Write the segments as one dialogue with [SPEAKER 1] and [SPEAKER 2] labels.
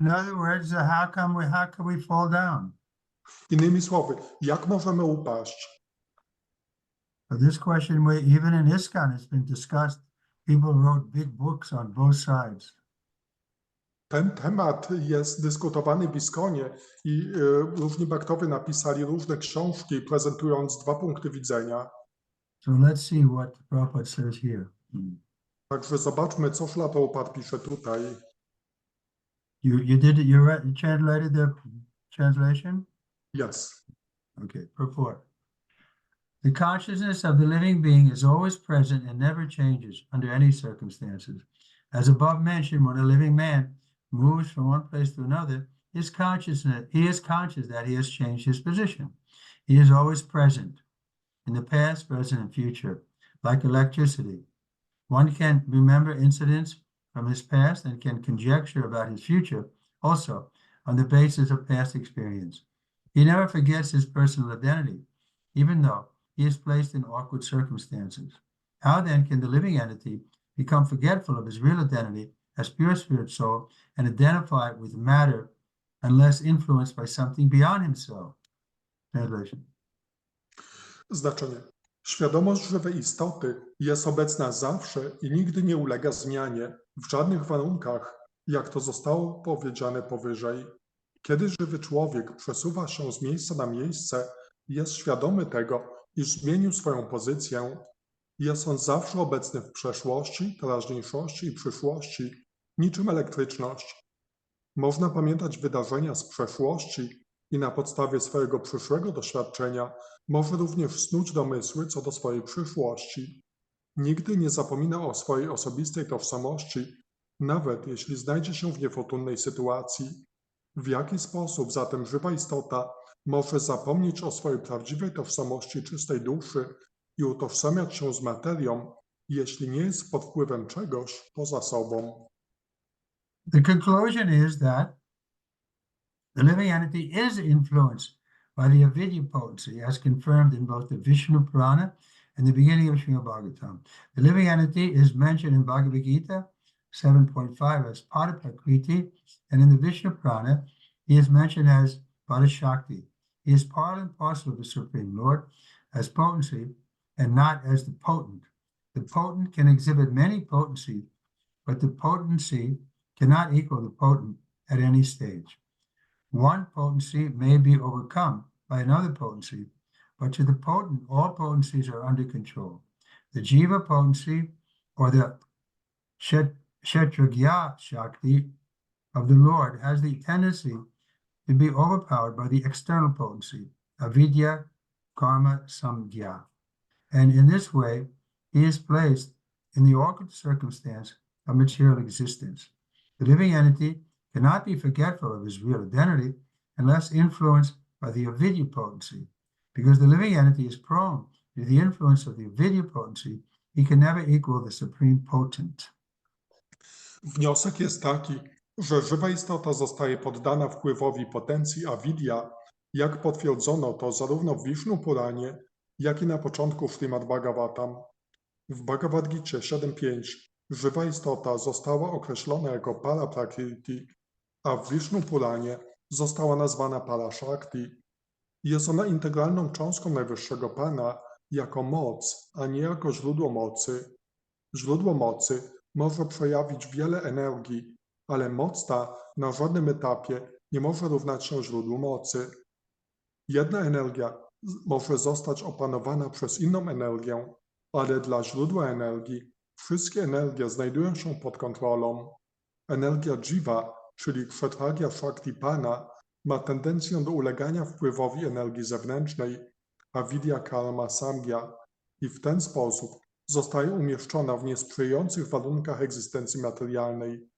[SPEAKER 1] In other words, how can we fall down?
[SPEAKER 2] Innymi słowy, jak możemy upaść?
[SPEAKER 1] But this question, even in ISKCON, it's been discussed. People wrote big books on both sides.
[SPEAKER 2] Ten temat jest dyskutowany w ISKCONie i różni baktowie napisali różne książki, prezentując dwa punkty widzenia.
[SPEAKER 1] So let's see what Prabhupada says here.
[SPEAKER 2] Także zobaczmy, co Śrīla Prabhupada pisze tutaj.
[SPEAKER 1] You translated the translation?
[SPEAKER 2] Yes.
[SPEAKER 1] Okay, purport. The consciousness of the living being is always present and never changes under any circumstances. As above mentioned, when a living man moves from one place to another, he is conscious that he has changed his position. He is always present in the past, present, and future, like electricity. One can remember incidents from his past and can conjecture about his future also on the basis of past experience. He never forgets his personal identity, even though he is placed in awkward circumstances. How then can the living entity become forgetful of his real identity as pure spirit soul and identify with matter unless influenced by something beyond himself? Translation.
[SPEAKER 2] Znaczenie. Świadomość żywej istoty jest obecna zawsze i nigdy nie ulega zmianie w żadnych warunkach, jak to zostało powiedziane powyżej. Kiedy żywy człowiek przesuwa się z miejsca na miejsce, jest świadomy tego, iż zmienił swoją pozycję. Jest on zawsze obecny w przeszłości, teraźniejszości i przyszłości, niczym elektryczność. Można pamiętać wydarzenia z przeszłości i na podstawie swojego przyszłego doświadczenia może również snuć domysły co do swojej przyszłości. Nigdy nie zapomina o swojej osobistej tożsamości, nawet jeśli znajdzie się w niefortunnej sytuacji. W jaki sposób zatem żywa istota może zapomnieć o swojej prawdziwej tożsamości czystej duszy i utożsamiać się z materią, jeśli nie jest pod wpływem czegoś poza sobą?
[SPEAKER 1] The conclusion is that the living entity is influenced by the avidya potency, as confirmed in both the Vishnu Purana and the beginning of Śrimad Bhagavatam. The living entity is mentioned in Bhagavad Gita 7.5 as Padaprakriti, and in the Vishnu Purana, he is mentioned as Padashakti. He is part and parcel of the Supreme Lord as potency and not as the potent. The potent can exhibit many potencies, but the potency cannot equal the potent at any stage. One potency may be overcome by another potency, but to the potent, all potencies are under control. The jiva potency, or the kshetragya shakti of the Lord, has the tendency to be overpowered by the external potency, avidya, karma, samgya. And in this way, he is placed in the awkward circumstance of material existence. The living entity cannot be forgetful of his real identity unless influenced by the avidya potency. Because the living entity is prone to the influence of the avidya potency, he can never equal the supreme potent.
[SPEAKER 2] Wniosek jest taki, że żywa istota zostaje poddana wpływowi potencji avidya, jak potwierdzono to zarówno w Vishnu Puranie, jak i na początku Śrimad Bhagavatam. W Bhagavad Gicie 7.5 żywa istota została określona jako Paraprakriti, a w Vishnu Puranie została nazwana Parashakti. Jest ona integralną cząstką Najwyższego Pana jako moc, a nie jako źródło mocy. Źródło mocy może przejawić wiele energii, ale moc ta na żadnym etapie nie może równać się źródłu mocy. Jedna energia może zostać opanowana przez inną energię, ale dla źródła energii wszystkie energie znajdują się pod kontrolą. Energia jiva, czyli kshetragya shakti Pana, ma tendencję do ulegania wpływowi energii zewnętrznej, avidya, karma, samgya, i w ten sposób zostaje umieszczona w niesprzyjających warunkach egzystencji materialnej.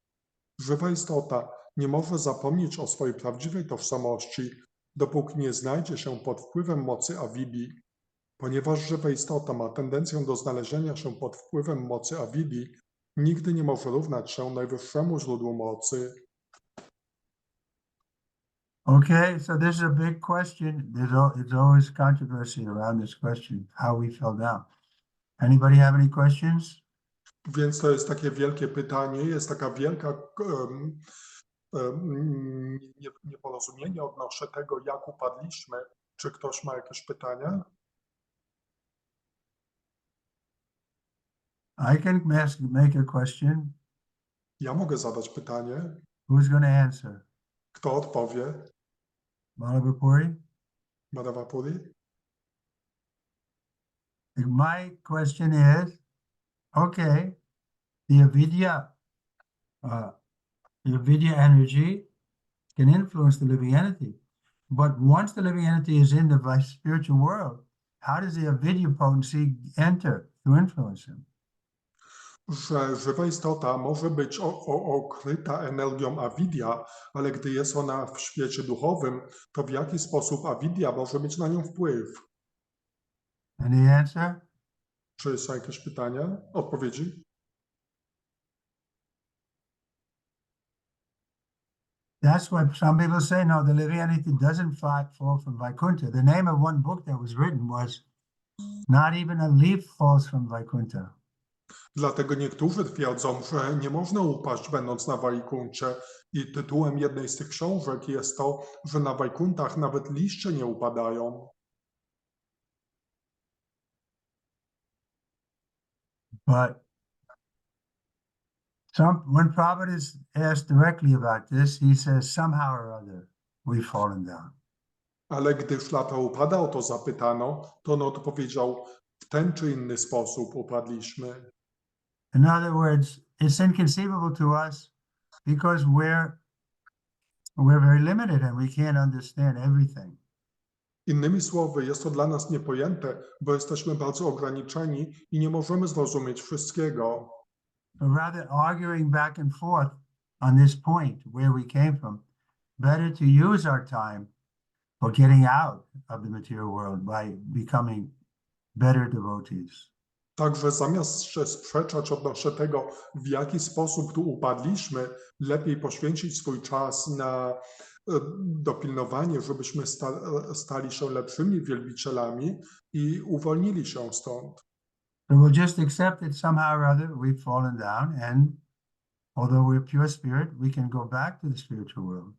[SPEAKER 2] Żywa istota nie może zapomnieć o swojej prawdziwej tożsamości, dopóki nie znajdzie się pod wpływem mocy avidyi. Ponieważ żywa istota ma tendencję do znalezienia się pod wpływem mocy avidyi, nigdy nie może równać się najwyższemu źródłu mocy.
[SPEAKER 1] Okay, so this is a big question. There's always controversy around this question, how we fell down. Anybody have any questions?
[SPEAKER 2] Więc to jest takie wielkie pytanie, jest taka wielka nieporozumienie odnośnie tego, jak upadliśmy. Czy ktoś ma jakieś pytania?
[SPEAKER 1] I can make a question.
[SPEAKER 2] Ja mogę zadać pytanie.
[SPEAKER 1] Who's going to answer?
[SPEAKER 2] Kto odpowie?
[SPEAKER 1] Balabhapuri?
[SPEAKER 2] Madhavapuri?
[SPEAKER 1] My question is, okay, the avidya energy can influence the living entity. But once the living entity is in the spiritual world, how does the avidya potency enter to influence him?
[SPEAKER 2] Że żywa istota może być okryta energią avidya, ale gdy jest ona w świecie duchowym, to w jaki sposób avidya może mieć na nią wpływ?
[SPEAKER 1] Any answer?
[SPEAKER 2] Czy są jakieś pytania? Odpowiedzi?
[SPEAKER 1] That's why some people say, no, the living entity doesn't fall from Vaikuntha. The name of one book that was written was Not Even a Leaf Falls from Vaikuntha.
[SPEAKER 2] Dlatego niektórzy twierdzą, że nie można upaść będąc na Wajkuncie i tytułem jednej z tych książek jest to, że na Wajkuntach nawet liście nie upadają.
[SPEAKER 1] But when Prabhupada is asked directly about this, he says, somehow or other, we've fallen down.
[SPEAKER 2] Ale gdy Śrila Prabhupada o to zapytano, to on odpowiedział, w ten czy inny sposób upadliśmy.
[SPEAKER 1] In other words, it's inconceivable to us because we're very limited and we can't understand everything.
[SPEAKER 2] Innymi słowy, jest to dla nas niepojęte, bo jesteśmy bardzo ograniczeni i nie możemy zrozumieć wszystkiego.
[SPEAKER 1] But rather arguing back and forth on this point where we came from, better to use our time for getting out of the material world by becoming better devotees.
[SPEAKER 2] Także zamiast się sprzeczać odnośnie tego, w jaki sposób tu upadliśmy, lepiej poświęcić swój czas na dopilnowanie, żebyśmy stali się lepszymi wielbicielami i uwolnili się stąd.
[SPEAKER 1] So we'll just accept that somehow or other we've fallen down, and although we're pure spirit, we can go back to the spiritual world.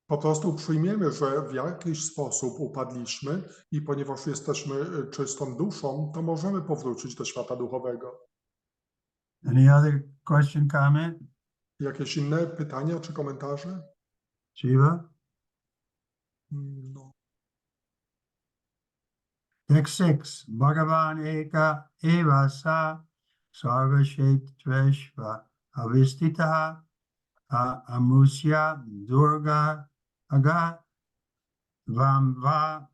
[SPEAKER 2] Po prostu przyjmiemy, że w jakiś sposób upadliśmy i ponieważ jesteśmy czystą duszą, to możemy powrócić do świata duchowego.
[SPEAKER 1] Any other question, comment?
[SPEAKER 2] Jakieś inne pytania czy komentarze?
[SPEAKER 1] Shiva?
[SPEAKER 2] No.
[SPEAKER 1] Text 6. Bhagavan eka eva sa sarvashetveshva avistitaha amusya durga aga vamva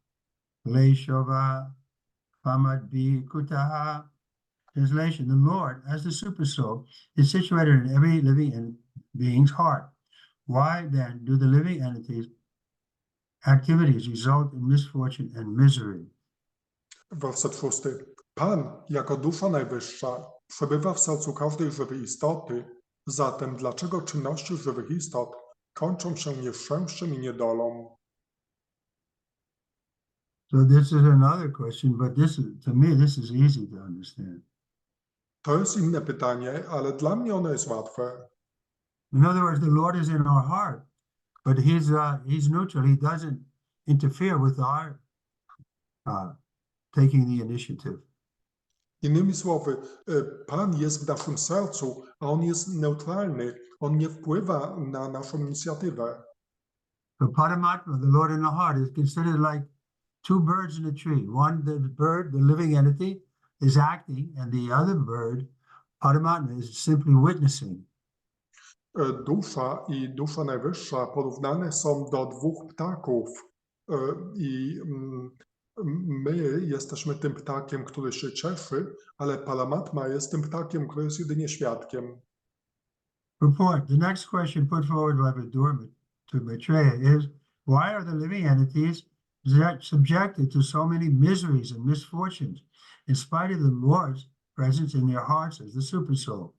[SPEAKER 1] leshova pamadvi kutaha. Translation: the Lord, as the Supersoul, is situated in every living being's heart. Why then do the living entities' activities result in misfortune and misery?
[SPEAKER 2] Werset 6. Pan, jako dusza najwyższa, przebywa w sercu każdej żywej istoty. Zatem dlaczego czynności żywych istot kończą się nieszczęściem i niedolą?
[SPEAKER 1] So this is another question, but to me, this is easy to understand.
[SPEAKER 2] To jest inne pytanie, ale dla mnie ono jest łatwe.
[SPEAKER 1] In other words, the Lord is in our heart, but he's neutral. He doesn't interfere with our taking the initiative.
[SPEAKER 2] Innymi słowy, Pan jest w naszym sercu, a On jest neutralny. On nie wpływa na naszą inicjatywę.
[SPEAKER 1] So Paramatma, the Lord in the heart, is considered like two birds in a tree. One, the bird, the living entity, is acting, and the other bird, Paramatma, is simply witnessing.
[SPEAKER 2] Dusza i dusza najwyższa porównane są do dwóch ptaków i my jesteśmy tym ptakiem, który się cieszy, ale Paramatma jest tym ptakiem, który jest jedynie świadkiem.
[SPEAKER 1] Report. The next question put forward by Vidurma to Maitreya is, why are the living entities subjected to so many miseries and misfortunes in spite of the Lord's presence in their hearts as the Supersoul?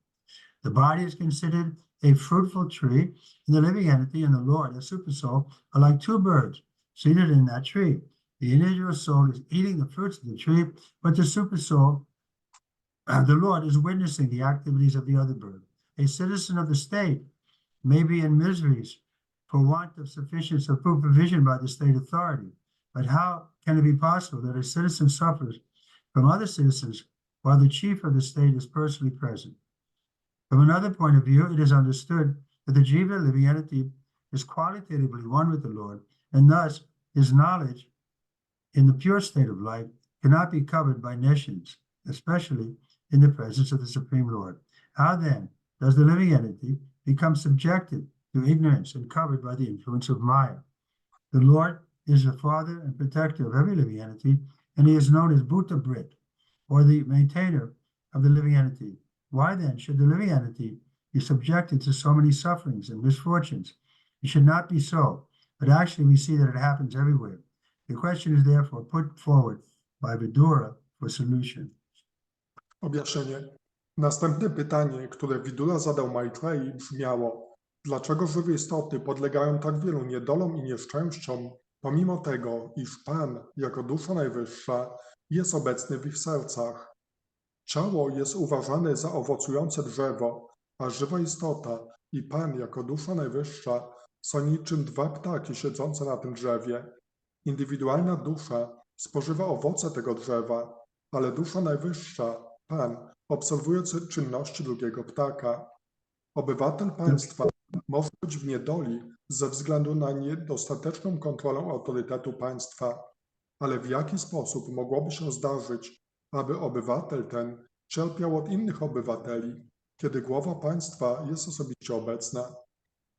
[SPEAKER 1] The body is considered a fruitful tree, and the living entity and the Lord, as Supersoul, are like two birds seated in that tree. The individual soul is eating the fruits of the tree, but the Supersoul, the Lord, is witnessing the activities of the other bird. A citizen of the state may be in miseries for want of sufficient supervision by the state authority. But how can it be possible that a citizen suffers from other citizens while the chief of the state is personally present? From another point of view, it is understood that the jiva, living entity, is qualitatively one with the Lord, and thus his knowledge in the pure state of life cannot be covered by nescience, especially in the presence of the Supreme Lord. How then does the living entity become subjected to ignorance and covered by the influence of Maya? The Lord is the father and protector of every living entity, and he is known as Bhuta Brit, or the maintainer of the living entity. Why then should the living entity be subjected to so many sufferings and misfortunes? It should not be so, but actually we see that it happens everywhere. The question is therefore put forward by Vidura for solution.
[SPEAKER 2] Objaśnienie. Następne pytanie, które Vidura zadał Maitreyi, brzmiało: dlaczego żywe istoty podlegają tak wielu niedolom i nieszczęściom, pomimo tego, iż Pan, jako dusza najwyższa, jest obecny w ich sercach? Ciało jest uważane za owocujące drzewo, a żywa istota i Pan, jako dusza najwyższa, są niczym dwa ptaki siedzące na tym drzewie. Indywidualna dusza spożywa owoce tego drzewa, ale dusza najwyższa, Pan, obserwuje czynności drugiego ptaka. Obywatel państwa może być w niedoli ze względu na niedostateczną kontrolę autorytetu państwa, ale w jaki sposób mogłoby się zdarzyć, aby obywatel ten cierpiał od innych obywateli, kiedy głowa państwa jest osobiście obecna?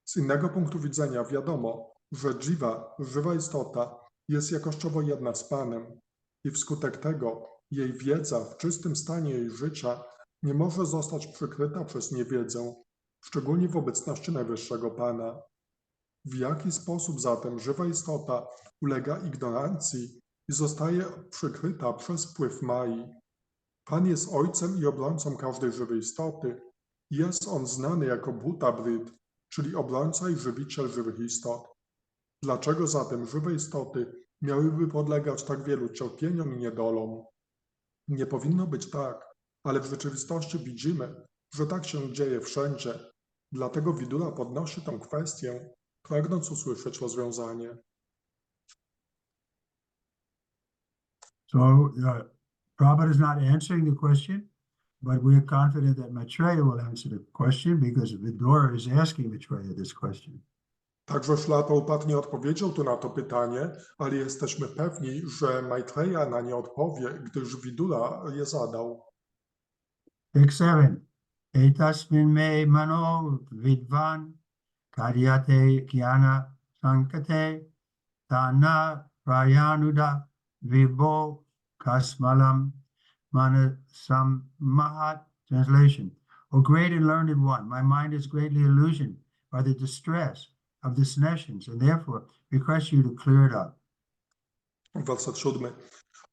[SPEAKER 2] Z innego punktu widzenia wiadomo, że jiva, żywa istota, jest jakościowo jedna z Panem i wskutek tego jej wiedza w czystym stanie jej życia nie może zostać przykryta przez niewiedzę, szczególnie w obecności Najwyższego Pana. W jaki sposób zatem żywa istota ulega ignorancji i zostaje przykryta przez wpływ Mai? Pan jest ojcem i obrońcą każdej żywej istoty. Jest on znany jako Bhuta Brit, czyli obrońca i żywiciel żywych istot. Dlaczego zatem żywe istoty miałyby podlegać tak wielu cierpieniom i niedolom? Nie powinno być tak, ale w rzeczywistości widzimy, że tak się dzieje wszędzie. Dlatego Vidura podnosi tę kwestię, pragnąc usłyszeć rozwiązanie.
[SPEAKER 1] So Prabhupada is not answering the question, but we are confident that Maitreya will answer the question because Vidura is asking Maitreya this question.
[SPEAKER 2] Także Śrila Prabhupada nie odpowiedział tu na to pytanie, ale jesteśmy pewni, że Maitreya na nie odpowie, gdyż Vidura je zadał.
[SPEAKER 1] Text 7. Etasmin me mano vidvan karyate kyana sankate tana prayanuda vibo kasmalam manasam mahat. Translation. O great and learned one, my mind is greatly illusioned by the distress of this nescience, and therefore request you to clear it up.
[SPEAKER 2] Werset 7.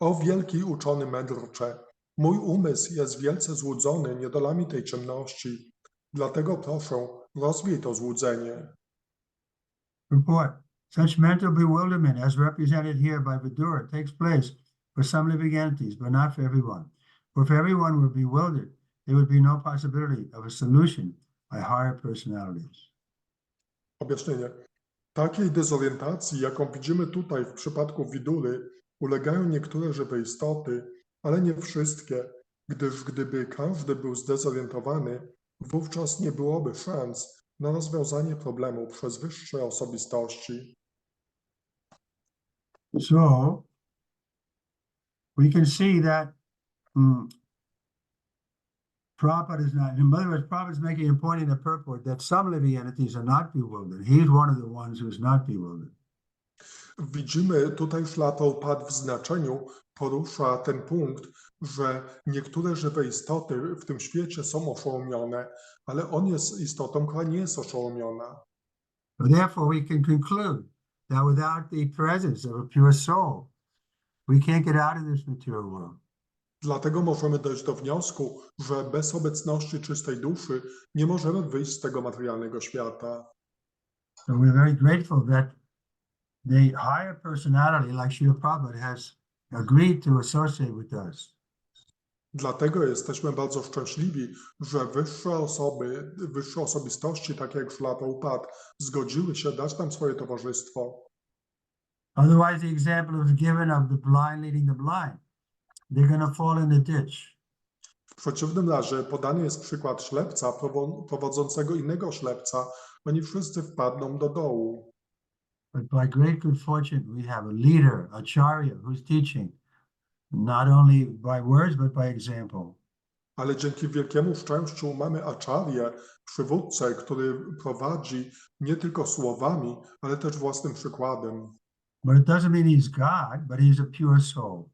[SPEAKER 2] O wielki uczony mędrcze, mój umysł jest wielce złudzony niedolami tej ciemności, dlatego proszę, rozwiej to złudzenie.
[SPEAKER 1] Report. Such mental bewilderment as represented here by Vidura takes place for some living entities, but not for everyone. For if everyone were bewildered, there would be no possibility of a solution by higher personalities.
[SPEAKER 2] Objaśnienie. Takiej dezorientacji, jaką widzimy tutaj w przypadku Vidury, ulegają niektóre żywe istoty, ale nie wszystkie, gdyż gdyby każdy był zdezorientowany, wówczas nie byłoby szans na rozwiązanie problemu przez wyższe osobistości.
[SPEAKER 1] So we can see that Prabhupada is not, in other words, Prabhupada is making a point in the purport that some living entities are not bewildered. He's one of the ones who is not bewildered.
[SPEAKER 2] Widzimy tutaj Śrila Prabhupada w znaczeniu porusza ten punkt, że niektóre żywe istoty w tym świecie są oszołomione, ale on jest istotą, która nie jest oszołomiona.
[SPEAKER 1] So therefore, we can conclude that without the presence of a pure soul, we can't get out of this material world.
[SPEAKER 2] Dlatego możemy dojść do wniosku, że bez obecności czystej duszy nie możemy wyjść z tego materialnego świata.
[SPEAKER 1] So we're very grateful that the higher personality, like Srila Prabhupada, has agreed to associate with us.
[SPEAKER 2] Dlatego jesteśmy bardzo szczęśliwi, że wyższe osobistości, takie jak Śrimad zgodziły się dać nam swoje towarzystwo.
[SPEAKER 1] Otherwise, the example is given of the blind leading the blind. They're going to fall in the ditch.
[SPEAKER 2] W przeciwnym razie podany jest przykład ślepca prowadzącego innego ślepca. Oni wszyscy wpadną do dołu.
[SPEAKER 1] But by great good fortune, we have a leader, acharya, who's teaching, not only by words, but by example.
[SPEAKER 2] Ale dzięki wielkiemu szczęściu mamy acharję, przywódcę, który prowadzi nie tylko słowami, ale też własnym przykładem.
[SPEAKER 1] But it doesn't mean he's God, but he's a pure soul.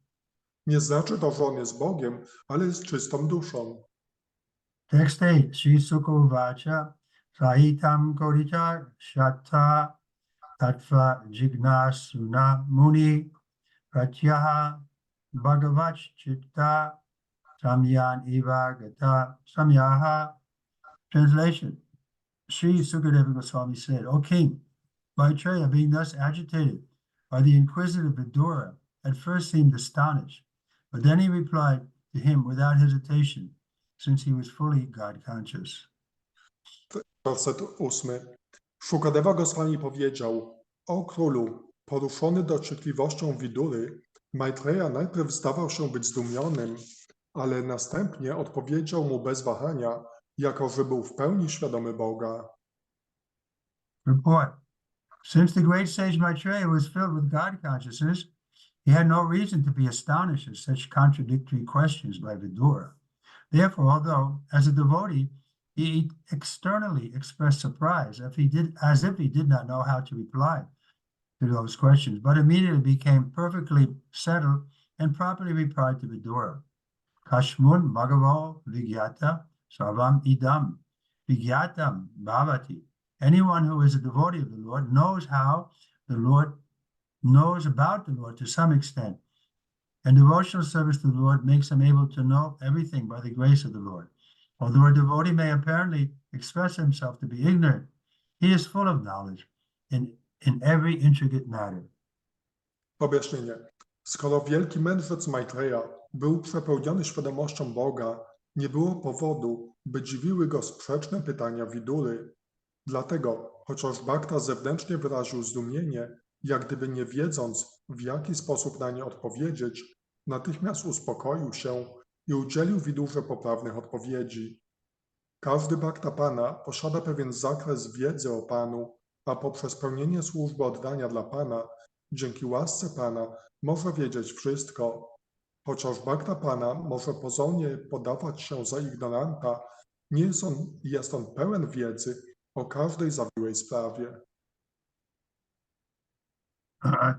[SPEAKER 2] Nie znaczy to, że on jest Bogiem, ale jest czystą duszą.
[SPEAKER 1] Text 8, Shri Sukha Uvacha, Sahitam Kodita Shatta Tattva Jignasuna Muni Pratyaha Bhagavat Chitta Samyan Eva Gata Samyaha. Translation. Sri Sukadeva Goswami said, O king, Maitreya, being thus agitated by the inquisitive Vidura, at first seemed astonished, but then he replied to him without hesitation, since he was fully God-conscious.
[SPEAKER 2] Werset 8. Shukadeva Goswami powiedział: O królu, poruszony dociekliwością Widury, Maitreya najpierw zdawał się być zdumionym, ale następnie odpowiedział mu bez wahania, jako że był w pełni świadomy Boga.
[SPEAKER 1] Report. Since the great sage Maitreya was filled with God consciousness, he had no reason to be astonished at such contradictory questions by Vidura. Therefore, although as a devotee, he externally expressed surprise as if he did not know how to reply to those questions, but immediately became perfectly settled and properly replied to Vidura. Kashmun Bhagavo Vigyata Sarvam Idam Vigyatam Bhavati. Anyone who is a devotee of the Lord knows how the Lord knows about the Lord to some extent. And devotional service to the Lord makes him able to know everything by the grace of the Lord. Although a devotee may apparently express himself to be ignorant, he is full of knowledge in every intricate matter.
[SPEAKER 2] Objaśnienie. Skoro wielki mędrzec Maitreya był przepełniony świadomością Boga, nie było powodu, by dziwiły go sprzeczne pytania Widury. Dlatego, chociaż Bhakta zewnętrznie wyraził zdumienie, jak gdyby nie wiedząc, w jaki sposób na nie odpowiedzieć, natychmiast uspokoił się i udzielił Widurze poprawnych odpowiedzi. Każdy Bhakta Pana posiada pewien zakres wiedzy o Panu, a poprzez pełnienie służby oddania dla Pana, dzięki łasce Pana, może wiedzieć wszystko. Chociaż Bhakta Pana może pozornie podawać się za ignoranta, nie jest on pełen wiedzy o każdej zawiłej sprawie.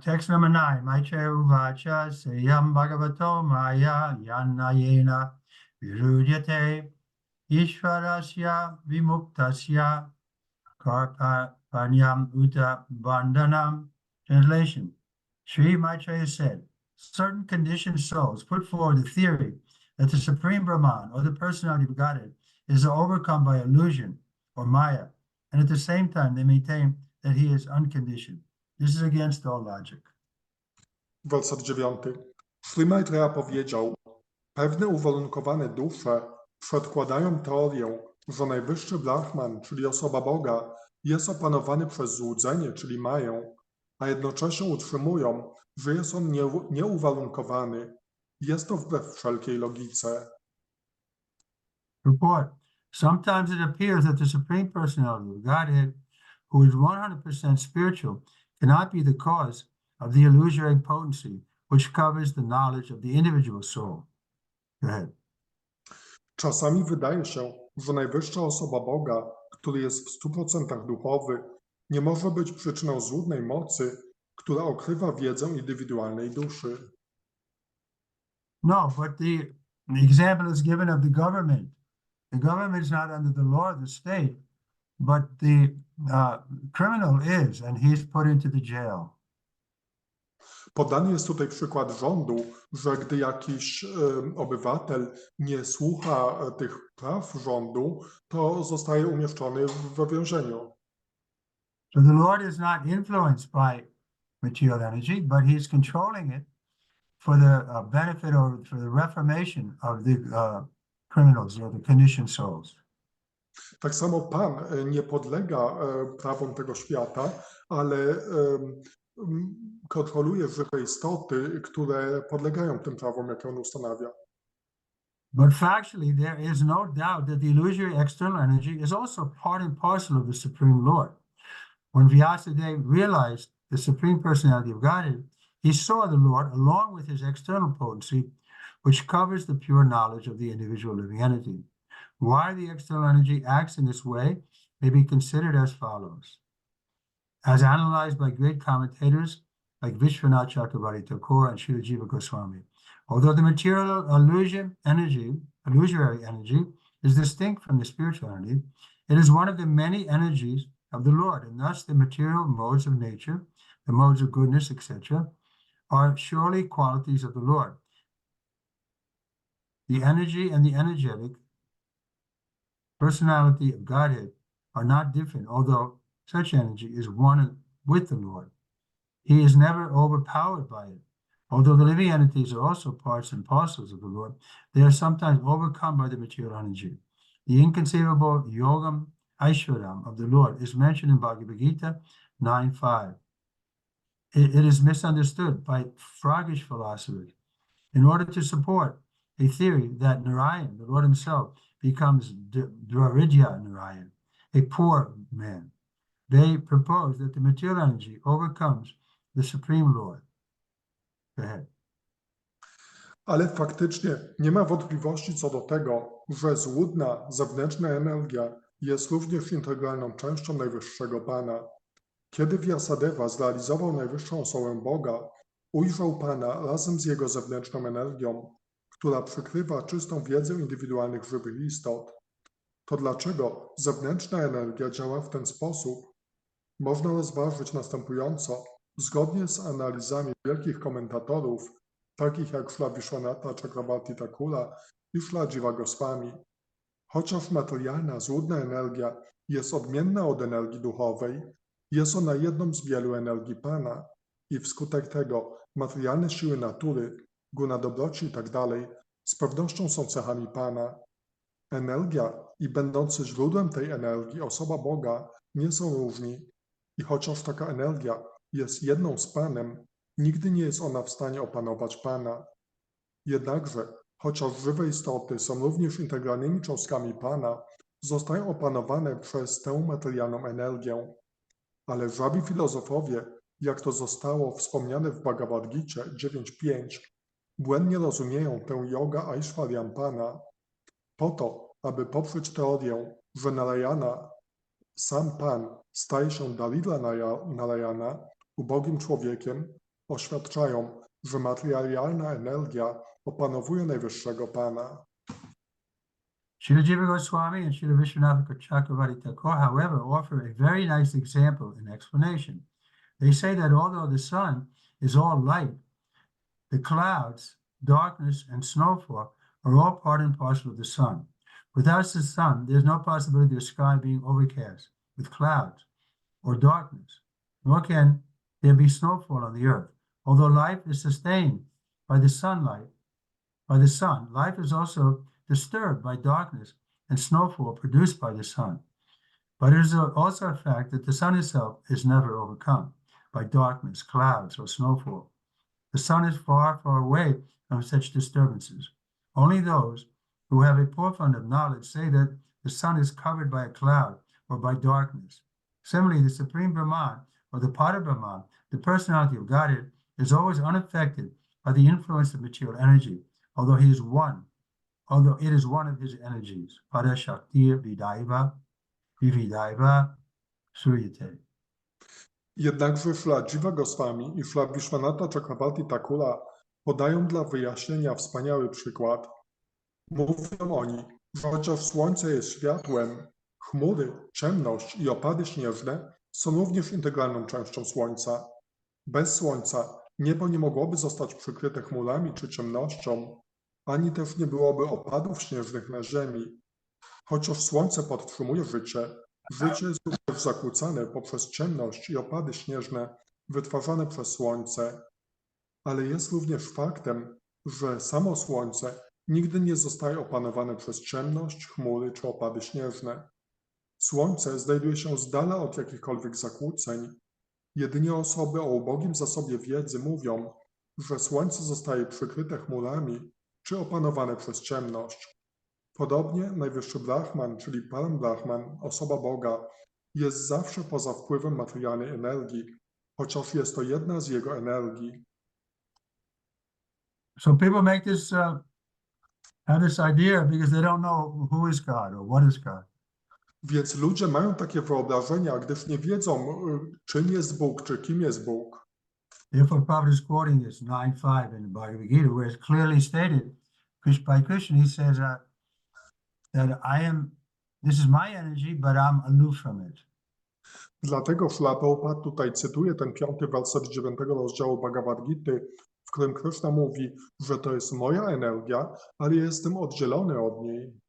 [SPEAKER 1] Text number 9. Maitreya Uvacha Seyam Bhagavato Maya Yanayena Virudyate Ishvarasya Vimuktasya Karpanyam Uta Bandhanam. Translation. Sri Maitreya said, certain conditioned souls put forward the theory that the Supreme Brahman, or the personality of Godhead, is overcome by illusion or Maya, and at the same time they maintain that he is unconditioned. This is against all logic.
[SPEAKER 2] Werset 9. Sri Maitreya powiedział: pewne uwarunkowane dusze przedkładają teorię, że najwyższy Brahman, czyli osoba Boga, jest opanowany przez złudzenie, czyli Maję, a jednocześnie utrzymują, że jest on nieuwarunkowany. Jest to wbrew wszelkiej logice.
[SPEAKER 1] Report. Sometimes it appears that the Supreme Personality of Godhead, who is 100% spiritual, cannot be the cause of the illusory potency which covers the knowledge of the individual soul. Go ahead.
[SPEAKER 2] Czasami wydaje się, że najwyższa osoba Boga, który jest w 100% duchowy, nie może być przyczyną złudnej mocy, która okrywa wiedzę indywidualnej duszy.
[SPEAKER 1] No, but the example is given of the government. The government is not under the law of the state, but the criminal is, and he's put into the jail.
[SPEAKER 2] Podany jest tutaj przykład rządu, że gdy jakiś obywatel nie słucha tych praw rządu, to zostaje umieszczony w więzieniu.
[SPEAKER 1] So the Lord is not influenced by material energy, but he's controlling it for the benefit or for the reformation of the criminals or the conditioned souls.
[SPEAKER 2] Tak samo Pan nie podlega prawom tego świata, ale kontroluje żywe istoty, które podlegają tym prawom, jakie on ustanawia.
[SPEAKER 1] But factually, there is no doubt that the illusory external energy is also part and parcel of the Supreme Lord. When Vyasadeva realized the Supreme Personality of Godhead, he saw the Lord along with his external potency, which covers the pure knowledge of the individual living entity. Why the external energy acts in this way may be considered as follows. As analyzed by great commentators like Vishwanath Chakravarti Thakur and Srila Jiva Goswami, although the material illusory energy, is distinct from the spiritual energy, it is one of the many energies of the Lord, and thus the material modes of nature, the modes of goodness, etc., are surely qualities of the Lord. The energy and the energetic personality of Godhead are not different, although such energy is one with the Lord. He is never overpowered by it. Although the living entities are also parts and parcels of the Lord, they are sometimes overcome by the material energy. The inconceivable yogam Aishwaram of the Lord is mentioned in Bhagavad Gita 9.5. It is misunderstood by froggish philosophers in order to support a theory that Narayan, the Lord himself, becomes Dvaridya Narayan, a poor man. They propose that the material energy overcomes the Supreme Lord. Go ahead.
[SPEAKER 2] Ale faktycznie nie ma wątpliwości co do tego, że złudna, zewnętrzna energia jest również integralną częścią Najwyższego Pana. Kiedy Vyasadeva zrealizował najwyższą osobę Boga, ujrzał Pana razem z jego zewnętrzną energią, która przykrywa czystą wiedzę indywidualnych żywych istot. To dlaczego zewnętrzna energia działa w ten sposób, można rozważyć następująco, zgodnie z analizami wielkich komentatorów, takich jak Śrila Vishwanatha Chakravarti Thakura i Śrila Jiva Goswami. Chociaż materialna, złudna energia jest odmienna od energii duchowej, jest ona jedną z wielu energii Pana i wskutek tego materialne siły natury, guna dobroci itd. Z pewnością są cechami Pana. Energia i będący źródłem tej energii osoba Boga nie są różni i chociaż taka energia jest jedną z Panem, nigdy nie jest ona w stanie opanować Pana. Jednakże, chociaż żywe istoty są również integralnymi cząstkami Pana, zostają opanowane przez tę materialną energię. Ale żabi filozofowie, jak to zostało wspomniane w Bhagavad Gicie 9.5, błędnie rozumieją tę yoga Aishwaryam Pana po to, aby poprzeć teorię, że Narayana, sam Pan, staje się Dalila Narayana, ubogim człowiekiem, oświadczają, że materialna energia opanowuje Najwyższego Pana.
[SPEAKER 1] Srila Jiva Goswami and Srila Vishwanath Chakravarti Thakur, however, offer a very nice example and explanation. They say that although the sun is all light, the clouds, darkness, and snowfall are all part and parcel of the sun. Without the sun, there's no possibility of the sky being overcast with clouds or darkness, nor can there be snowfall on the earth. Although life is sustained by the sunlight, by the sun, life is also disturbed by darkness and snowfall produced by the sun. But it is also a fact that the sun itself is never overcome by darkness, clouds, or snowfall. The sun is far, far away from such disturbances. Only those who have a poor fund of knowledge say that the sun is covered by a cloud or by darkness. Similarly, the Supreme Brahman or the Parabrahman, the personality of Godhead, is always unaffected by the influence of material energy, although it is one of his energies. Pada Shakti Vidaiva, Vividaiva, Suryate.
[SPEAKER 2] Jednakże Śrila Jiva Goswami i Śrila Vishwanatha Chakravarti Thakura podają dla wyjaśnienia wspaniały przykład. Mówią oni, że chociaż słońce jest światłem, chmury, ciemność i opady śnieżne są również integralną częścią słońca. Bez słońca niebo nie mogłoby zostać przykryte chmurami czy ciemnością, ani też nie byłoby opadów śnieżnych na ziemi. Chociaż słońce podtrzymuje życie, życie jest również zakłócane poprzez ciemność i opady śnieżne wytwarzane przez słońce. ale jest również faktem, że samo Słońce nigdy nie zostaje opanowane przez ciemność, chmury czy opady śnieżne. Słońce znajduje się z dala od jakichkolwiek zakłóceń. Jedynie osoby o ubogim zasobie wiedzy mówią, że Słońce zostaje przykryte chmurami czy opanowane przez ciemność. Podobnie najwyższy Brahman, czyli Param Brahman, osoba Boga, jest zawsze poza wpływem materialnej energii, chociaż jest to jedna z jego energii.
[SPEAKER 1] So people make this, have this idea because they don't know who is God or what is God.
[SPEAKER 2] Więc ludzie mają takie wyobrażenia, gdyż nie wiedzą, czym jest Bóg, czy kim jest Bóg.
[SPEAKER 1] Therefore, Prabhupada is quoting this 9.5 in the Bhagavad Gita, where it's clearly stated by Krishna, he says that this is my energy, but I'm aloof from it.
[SPEAKER 2] Dlatego Śrīla Prabhupada tutaj cytuje ten 5. werset 9 rozdziału Bhagavad Gity, w którym Krishna mówi, że to jest moja energia, ale jestem oddzielony od niej.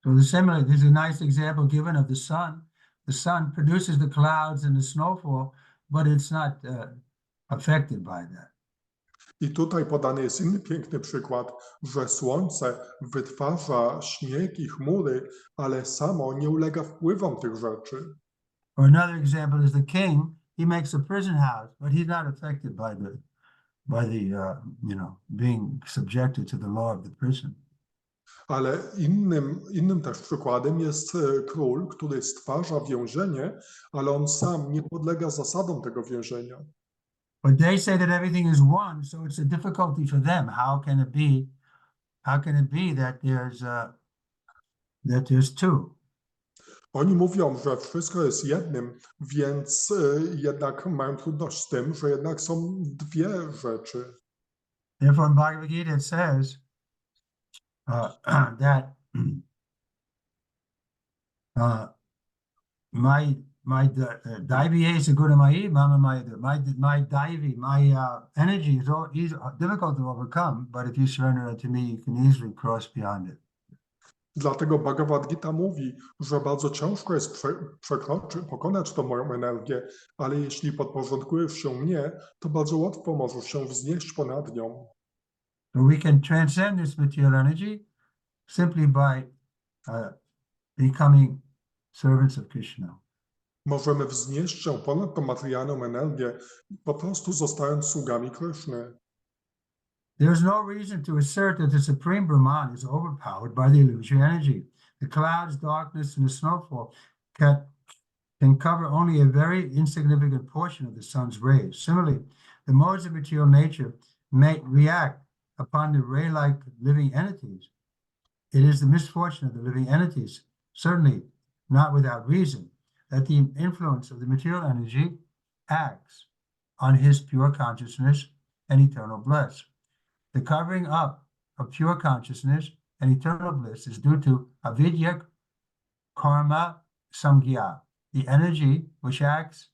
[SPEAKER 1] So similarly, there's a nice example given of the sun. The sun produces the clouds and the snowfall, but it's not affected by that.
[SPEAKER 2] I tutaj podany jest inny piękny przykład, że Słońce wytwarza śnieg i chmury, ale samo nie ulega wpływom tych rzeczy.
[SPEAKER 1] Or another example is the king. He makes a prison house, but he's not affected by the being subjected to the law of the prison.
[SPEAKER 2] Ale innym też przykładem jest król, który stwarza więzienie, ale on sam nie podlega zasadom tego więzienia.
[SPEAKER 1] But they say that everything is one, so it's a difficulty for them. How can it be that there's two?
[SPEAKER 2] Oni mówią, że wszystko jest jednym, więc jednak mają trudność z tym, że jednak są dwie rzeczy.
[SPEAKER 1] Therefore, in Bhagavad Gita it says that my daivi is guna mai, my daivi, my energy is difficult to overcome, but if you surrender it to me, you can easily cross beyond it.
[SPEAKER 2] Dlatego Bhagavad Gita mówi, że bardzo ciężko jest pokonać tą moją energię, ale jeśli podporządkujesz się mnie, to bardzo łatwo możesz się wznieść ponad nią.
[SPEAKER 1] So we can transcend this material energy simply by becoming servants of Krishna.
[SPEAKER 2] Możemy wznieść się ponad tą materialną energię, po prostu zostając sługami Kryszny.
[SPEAKER 1] There is no reason to assert that the Supreme Brahman is overpowered by the illusory energy. The clouds, darkness, and the snowfall can cover only a very insignificant portion of the sun's rays. Similarly, the modes of material nature may react upon the ray-like living entities. It is the misfortune of the living entities, certainly not without reason, that the influence of the material energy acts on his pure consciousness and eternal bliss. The covering up of pure consciousness and eternal bliss is due to avidya karma samgya, the energy which acts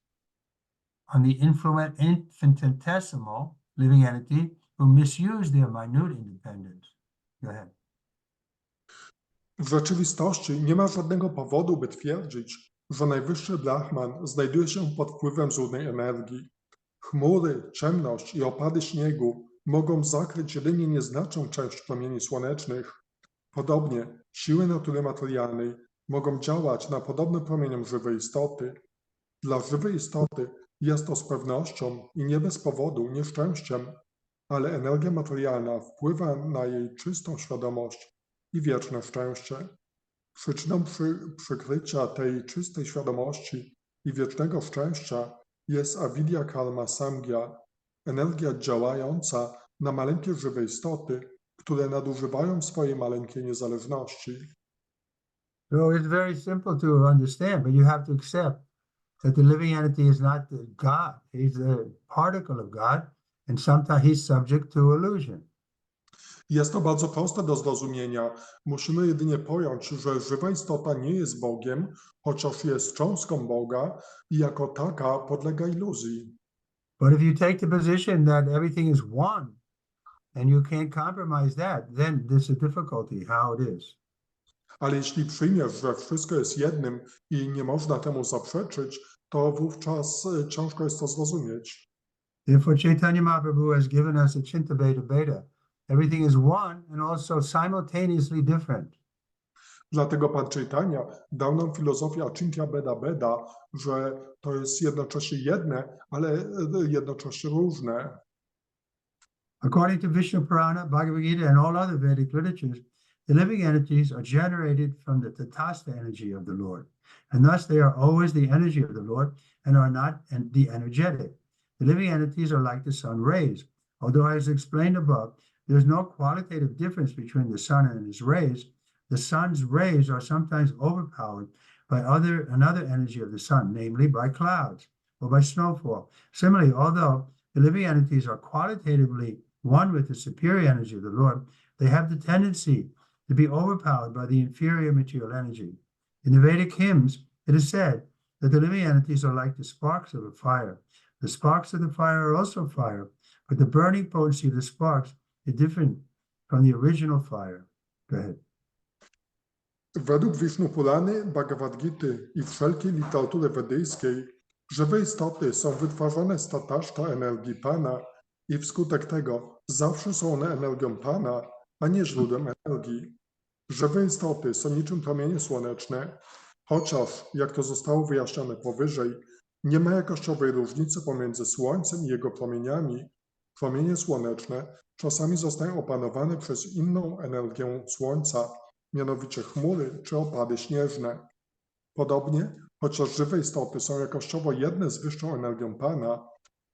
[SPEAKER 1] on the infinitesimal living entity who misuse their minute independence. Go ahead.
[SPEAKER 2] W rzeczywistości nie ma żadnego powodu, by twierdzić, że najwyższy Brahman znajduje się pod wpływem złudnej energii. Chmury, ciemność i opady śniegu mogą zakryć jedynie nieznaczną część promieni słonecznych. Podobnie siły natury materialnej mogą działać na podobne promieniom żywej istoty. Dla żywej istoty jest to z pewnością i nie bez powodu nieszczęściem, ale energia materialna wpływa na jej czystą świadomość i wieczne szczęście. Przyczyną przykrycia tej czystej świadomości i wiecznego szczęścia jest avidya karma samgya, energia działająca na maleńkie żywe istoty, które nadużywają swojej maleńkiej niezależności.
[SPEAKER 1] So it's very simple to understand, but you have to accept that the living entity is not God. He's a particle of God, and sometimes he's subject to illusion.
[SPEAKER 2] Jest to bardzo proste do zrozumienia. Musimy jedynie pojąć, że żywa istota nie jest Bogiem, chociaż jest cząstką Boga i jako taka podlega iluzji.
[SPEAKER 1] But if you take the position that everything is one and you can't compromise that, then there's a difficulty how it is.
[SPEAKER 2] Ale jeśli przyjmiesz, że wszystko jest jednym i nie można temu zaprzeczyć, to wówczas ciężko jest to zrozumieć.
[SPEAKER 1] Therefore, Chaitanya Mahaprabhu has given us a Chinta Bheda Bheda. Everything is one and also simultaneously different.
[SPEAKER 2] Dlatego Pan Chaitanya dał nam filozofię Achintya Bheda Bheda, że to jest jednocześnie jedne, ale jednocześnie różne.
[SPEAKER 1] According to Vishnu Purana, Bhagavad Gita, and all other Vedic literatures, the living entities are generated from the Tatastha energy of the Lord, and thus they are always the energy of the Lord and are not the energetic. The living entities are like the sun rays. Although, as explained above, there is no qualitative difference between the sun and his rays. The sun's rays are sometimes overpowered by another energy of the sun, namely by clouds or by snowfall. Similarly, although the living entities are qualitatively one with the superior energy of the Lord, they have the tendency to be overpowered by the inferior material energy. In the Vedic hymns, it is said that the living entities are like the sparks of a fire. The sparks of the fire are also fire, but the burning potency of the sparks is different from the original fire. Go ahead.
[SPEAKER 2] Według Wisznu Purany, Bhagavad Gity i wszelkiej literatury wedyjskiej, żywe istoty są wytwarzane z tataszta energii Pana i wskutek tego zawsze są one energią Pana, a nie źródłem energii. Żywe istoty są niczym promienie słoneczne, chociaż, jak to zostało wyjaśnione powyżej, nie ma jakościowej różnicy pomiędzy Słońcem i jego promieniami. Promienie słoneczne czasami zostają opanowane przez inną energię Słońca, mianowicie chmury czy opady śnieżne. Podobnie, chociaż żywe istoty są jakościowo jedne z wyższą energią Pana,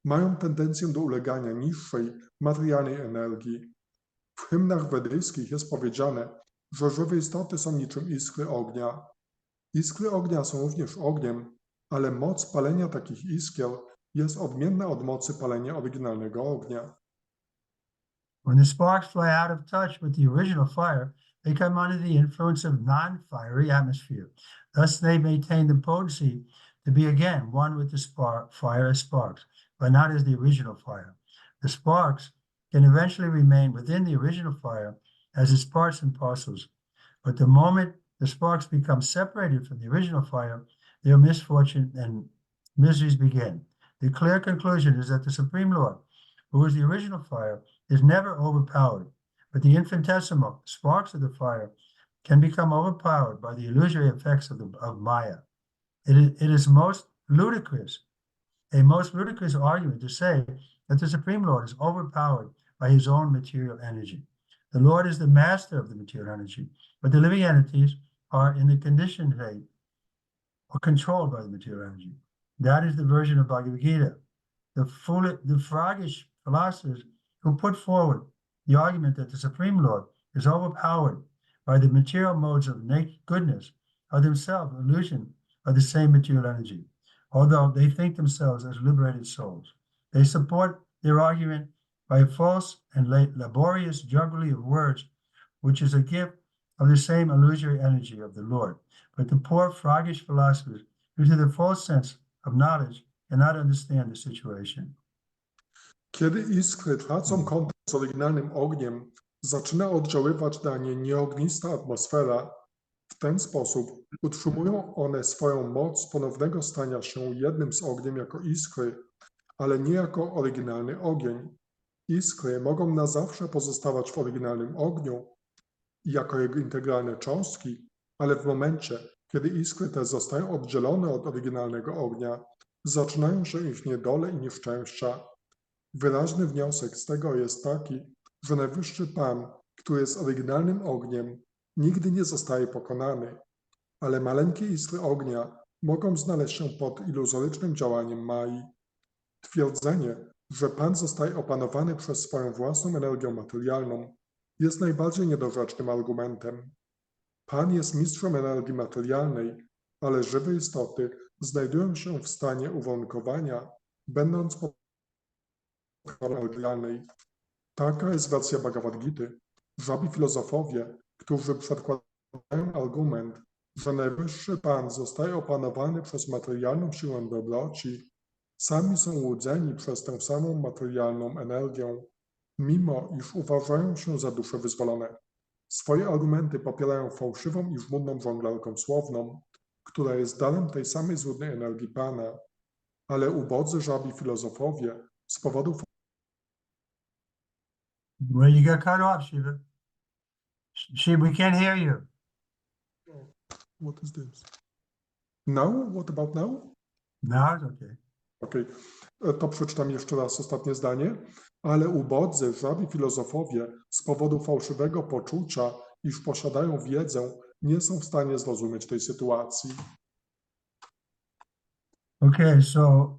[SPEAKER 2] mają tendencję do ulegania niższej, materialnej energii. W hymnach wedyjskich jest powiedziane, że żywe istoty są niczym iskry ognia. Iskry ognia są również ogniem, ale moc palenia takich iskier jest odmienna od mocy palenia oryginalnego ognia.
[SPEAKER 1] When the sparks fly out of touch with the original fire, they come under the influence of non-fiery atmosphere. Thus, they maintain the potency to be again one with the fire as sparks, but not as the original fire. The sparks can eventually remain within the original fire as its parts and parcels, but the moment the sparks become separated from the original fire, their misfortune and miseries begin. The clear conclusion is that the Supreme Lord, who is the original fire, is never overpowered, but the infinitesimal sparks of the fire can become overpowered by the illusory effects of Maya. It is most ludicrous argument to say that the Supreme Lord is overpowered by his own material energy. The Lord is the master of the material energy, but the living entities are in the conditioned state or controlled by the material energy. That is the version of Bhagavad Gita. The froggish philosophers who put forward the argument that the Supreme Lord is overpowered by the material modes of goodness are themselves an illusion of the same material energy, although they think themselves as liberated souls. They support their argument by a false and laborious jugglery of words, which is a gift of the same illusory energy of the Lord. But the poor froggish philosophers, due to their false sense of knowledge, cannot understand the situation.
[SPEAKER 2] Kiedy iskry tracą kontakt z oryginalnym ogniem, zaczyna oddziaływać na nie nieognista atmosfera. W ten sposób utrzymują one swoją moc ponownego stania się jednym z ogniem jako iskry, ale nie jako oryginalny ogień. Iskry mogą na zawsze pozostawać w oryginalnym ogniu jako jego integralne cząstki, ale w momencie, kiedy iskry te zostają oddzielone od oryginalnego ognia, zaczynają się ich niedole i nieszczęścia. Wyraźny wniosek z tego jest taki, że Najwyższy Pan, który jest oryginalnym ogniem, nigdy nie zostaje pokonany, ale maleńkie iskry ognia mogą znaleźć się pod iluzorycznym działaniem Mai. Twierdzenie, że Pan zostaje opanowany przez swoją własną energię materialną, jest najbardziej niedorzecznym argumentem. Pan jest mistrzem energii materialnej, ale żywe istoty znajdują się w stanie uwarunkowania, będąc pod materialnej. Taka jest wersja Bhagavad Gity. Żabi filozofowie, którzy przedkładają argument, że Najwyższy Pan zostaje opanowany przez materialną siłę dobroci, sami są łudzeni przez tę samą materialną energię, mimo iż uważają się za dusze wyzwolone. Swoje argumenty popierają fałszywą i żmudną żonglerką słowną, która jest darem tej samej złudnej energii Pana, ale ubodzy żabi filozofowie z powodu
[SPEAKER 1] Well, you got cut off, Shiva. Shiva, we can't hear you.
[SPEAKER 2] What is this? Now? What about now?
[SPEAKER 1] No, it's okay.
[SPEAKER 2] Okej, to przeczytam jeszcze raz ostatnie zdanie. Ale ubodzy, żabi filozofowie z powodu fałszywego poczucia, iż posiadają wiedzę, nie są w stanie zrozumieć tej sytuacji.
[SPEAKER 1] Okay, so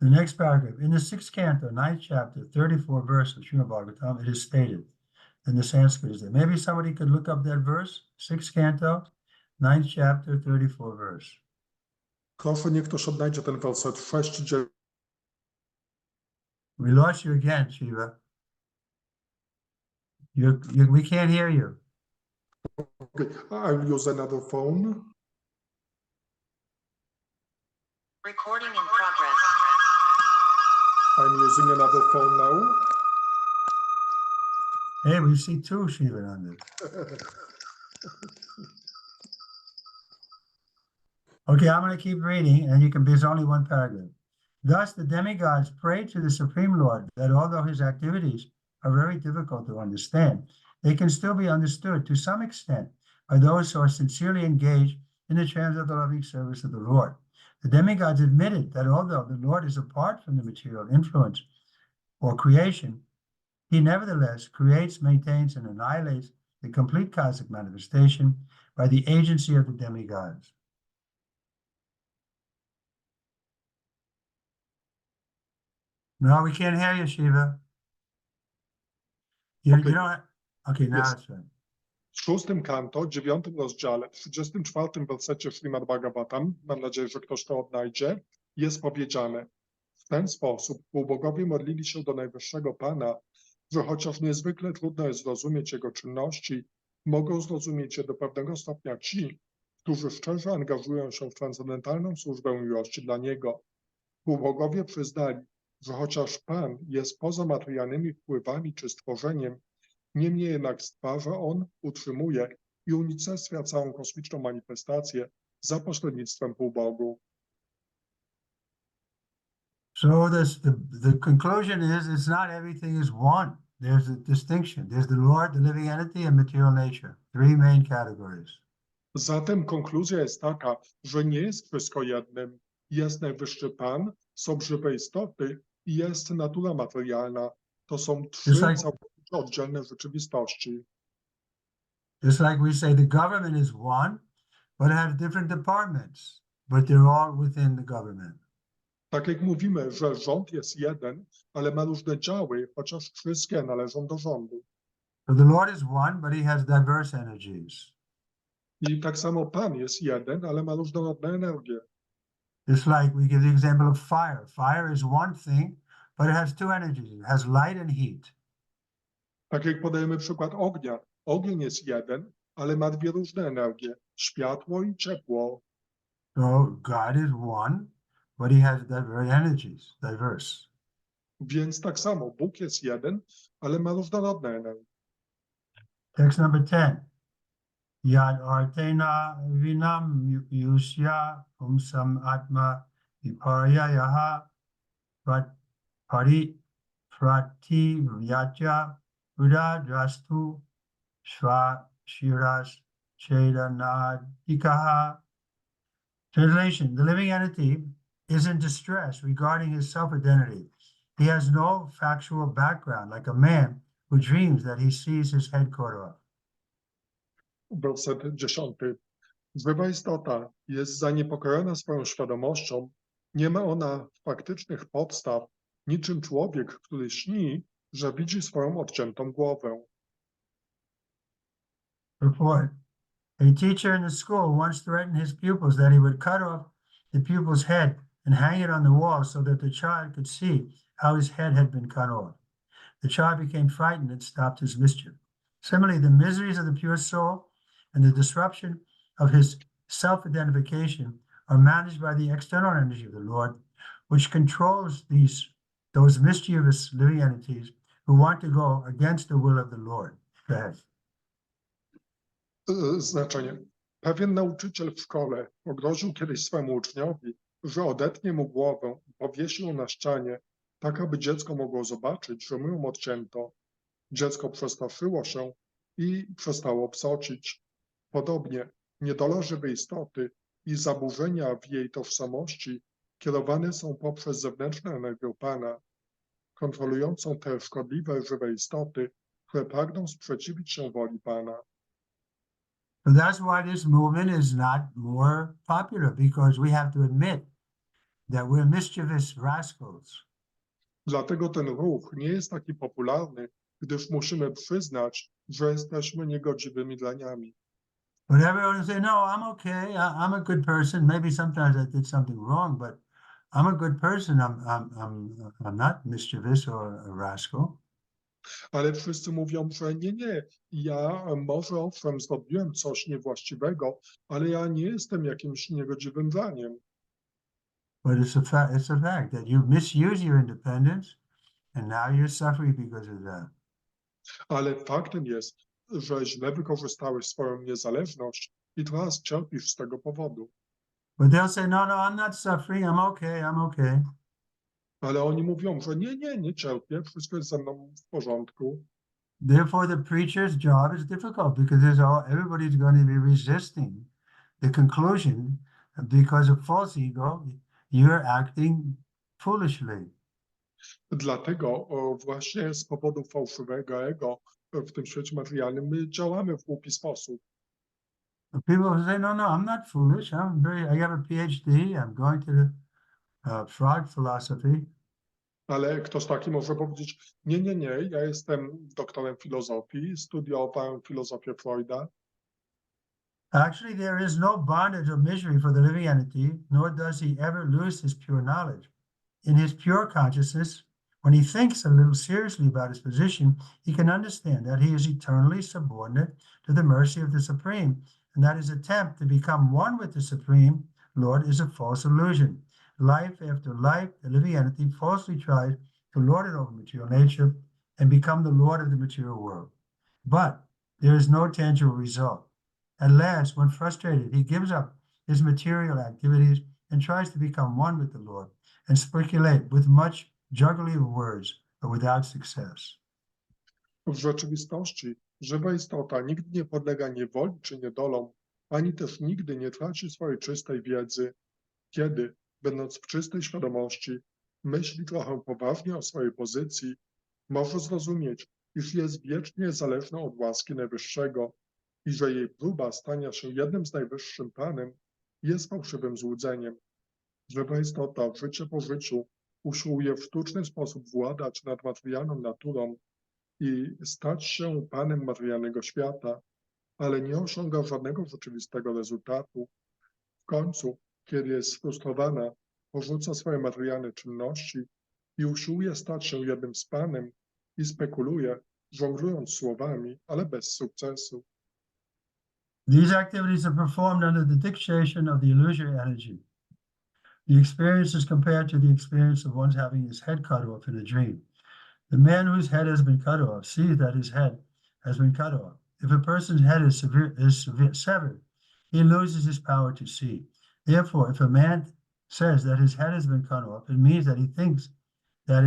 [SPEAKER 1] the next paragraph. In the 6th canto, 9th chapter, 34th verse of Śrimad Bhagavatam, it is stated, and the Sanskrit is there. Maybe somebody could look up that verse, 6th canto, 9th chapter, 34th verse.
[SPEAKER 2] Proszę, niech ktoś odnajdzie ten werset 6.
[SPEAKER 1] We lost you again, Shiva. We can't hear you.
[SPEAKER 2] Okay, I'll use another phone.
[SPEAKER 3] Recording in progress.
[SPEAKER 2] I'm using another phone now.
[SPEAKER 1] Hey, we see two Shiva on this. Okay, I'm going to keep reading, and there's only one paragraph. Thus, the demigods pray to the Supreme Lord that although his activities are very difficult to understand, they can still be understood to some extent by those who are sincerely engaged in the trans of the loving service of the Lord. The demigods admitted that although the Lord is apart from the material influence or creation, he nevertheless creates, maintains, and annihilates the complete cosmic manifestation by the agency of the demigods. No, we can't hear you, Shiva. You don't. Okay, now
[SPEAKER 2] Yes.
[SPEAKER 1] it's right.
[SPEAKER 2] W 6 kanto, 9 rozdziale, w 34 wersecie Śrimad Bhagavatam, mam nadzieję, że ktoś to odnajdzie, jest powiedziane: w ten sposób półbogowie modlili się do Najwyższego Pana, że chociaż niezwykle trudno jest zrozumieć Jego czynności, mogą zrozumieć je do pewnego stopnia ci, którzy szczerze angażują się w transcendentalną służbę miłości dla Niego. Półbogowie przyznali, że chociaż Pan jest poza materialnymi wpływami czy stworzeniem, niemniej jednak stwarza On, utrzymuje i unicestwia całą kosmiczną manifestację za pośrednictwem półbogów.
[SPEAKER 1] So the conclusion is it's not everything is one. There's a distinction. There's the Lord, the living entity, and material nature. Three main categories.
[SPEAKER 2] Zatem konkluzja jest taka, że nie jest wszystko jednym. Jest Najwyższy Pan, są żywe istoty i jest natura materialna. To są trzy całkowicie oddzielne rzeczywistości.
[SPEAKER 1] Just like we say the government is one, but it has different departments, but they're all within the government.
[SPEAKER 2] Tak jak mówimy, że rząd jest jeden, ale ma różne działy, chociaż wszystkie należą do rządu.
[SPEAKER 1] So the Lord is one, but he has diverse energies.
[SPEAKER 2] I tak samo Pan jest jeden, ale ma różnorodne energie.
[SPEAKER 1] Just like we give the example of fire. Fire is one thing, but it has two energies. It has light and heat.
[SPEAKER 2] Tak jak podajemy przykład ognia. Ogień jest jeden, ale ma dwie różne energie. Światło i ciepło.
[SPEAKER 1] So God is one, but he has diverse.
[SPEAKER 2] Więc tak samo Bóg jest jeden, ale ma różnorodne energie.
[SPEAKER 1] Text number 10. Yad artena vinam yusya umsam atma viparyayaha prati vyatya udadrastu shva shiras chedanadikaha. Translation: the living entity is in distress regarding his self-identity. He has no factual background, like a man who dreams that he sees his head cut off.
[SPEAKER 2] Werset 10. Żywa istota jest zaniepokojona swoją świadomością. Nie ma ona faktycznych podstaw, niczym człowiek, który śni, że widzi swoją odciętą głowę.
[SPEAKER 1] Report. A teacher in the school once threatened his pupils that he would cut off the pupil's head and hang it on the wall so that the child could see how his head had been cut off. The child became frightened and stopped his mischief. Similarly, the miseries of the pure soul and the disruption of his self-identification are managed by the external energy of the Lord, which controls those mischievous living entities who want to go against the will of the Lord. Go ahead.
[SPEAKER 2] Znaczenie. Pewien nauczyciel w szkole pogroził kiedyś swemu uczniowi, że odetnie mu głowę i powiesi ją na ścianie, tak aby dziecko mogło zobaczyć, że mu ją odcięto. Dziecko przestraszyło się i przestało psocić. Podobnie niedola żywej istoty i zaburzenia w jej tożsamości kierowane są poprzez zewnętrzną energię Pana, kontrolującą te szkodliwe żywe istoty, które pragną sprzeciwić się woli Pana.
[SPEAKER 1] So that's why this movement is not more popular, because we have to admit that we're mischievous rascals.
[SPEAKER 2] Dlatego ten ruch nie jest taki popularny, gdyż musimy przyznać, że jesteśmy niegodziwymi draniami.
[SPEAKER 1] But everyone will say, no, I'm okay. I'm a good person. Maybe sometimes I did something wrong, but I'm a good person. I'm not mischievous or a rascal.
[SPEAKER 2] Ale wszyscy mówią, że nie, ja może owszem zrobiłem coś niewłaściwego, ale ja nie jestem jakimś niegodziwym draniem.
[SPEAKER 1] But it's a fact that you misuse your independence, and now you're suffering because of that.
[SPEAKER 2] Ale faktem jest, że źle wykorzystałeś swoją niezależność i teraz cierpisz z tego powodu.
[SPEAKER 1] But they'll say, no, I'm not suffering. I'm okay.
[SPEAKER 2] Ale oni mówią, że nie cierpię, wszystko jest ze mną w porządku.
[SPEAKER 1] Therefore, the preacher's job is difficult, because everybody's going to be resisting the conclusion, because of false ego, you're acting foolishly.
[SPEAKER 2] Dlatego właśnie z powodu fałszywego ego w tym świecie materialnym my działamy w głupi sposób.
[SPEAKER 1] People say, no, I'm not foolish. I have a PhD. I'm going to the frog philosophy.
[SPEAKER 2] Ale ktoś taki może powiedzieć, nie, ja jestem doktorem filozofii, studiowałem filozofię Freuda.
[SPEAKER 1] Actually, there is no bondage or misery for the living entity, nor does he ever lose his pure knowledge. In his pure consciousness, when he thinks a little seriously about his position, he can understand that he is eternally subordinate to the mercy of the Supreme, and that his attempt to become one with the Supreme Lord is a false illusion. Life after life, the living entity falsely tries to lord it over material nature and become the lord of the material world. But there is no tangible result. At last, when frustrated, he gives up his material activities and tries to become one with the Lord and speculate with much juggling of words, but without success.
[SPEAKER 2] W rzeczywistości żywa istota nigdy nie podlega niewoli czy niedolom, ani też nigdy nie traci swojej czystej wiedzy, kiedy, będąc w czystej świadomości, myśli trochę poważnie o swojej pozycji, może zrozumieć, iż jest wiecznie zależna od łaski Najwyższego i że jej próba stania się jednym z Najwyższym Panem jest fałszywym złudzeniem. Żywa istota życie po życiu usiłuje w sztuczny sposób władać nad materialną naturą i stać się Panem materialnego świata, ale nie osiąga żadnego rzeczywistego rezultatu. W końcu, kiedy jest sfrustrowana, porzuca swoje materialne czynności i usiłuje stać się jednym z Panem i spekuluje, żonglując słowami, ale bez sukcesu.
[SPEAKER 1] These activities are performed under the dictation of the illusory energy. The experience is compared to the experience of one's having his head cut off in a dream. The man whose head has been cut off sees that his head has been cut off. If a person's head is severed, he loses his power to see. Therefore, if a man says that his head has been cut off, it means that he thinks that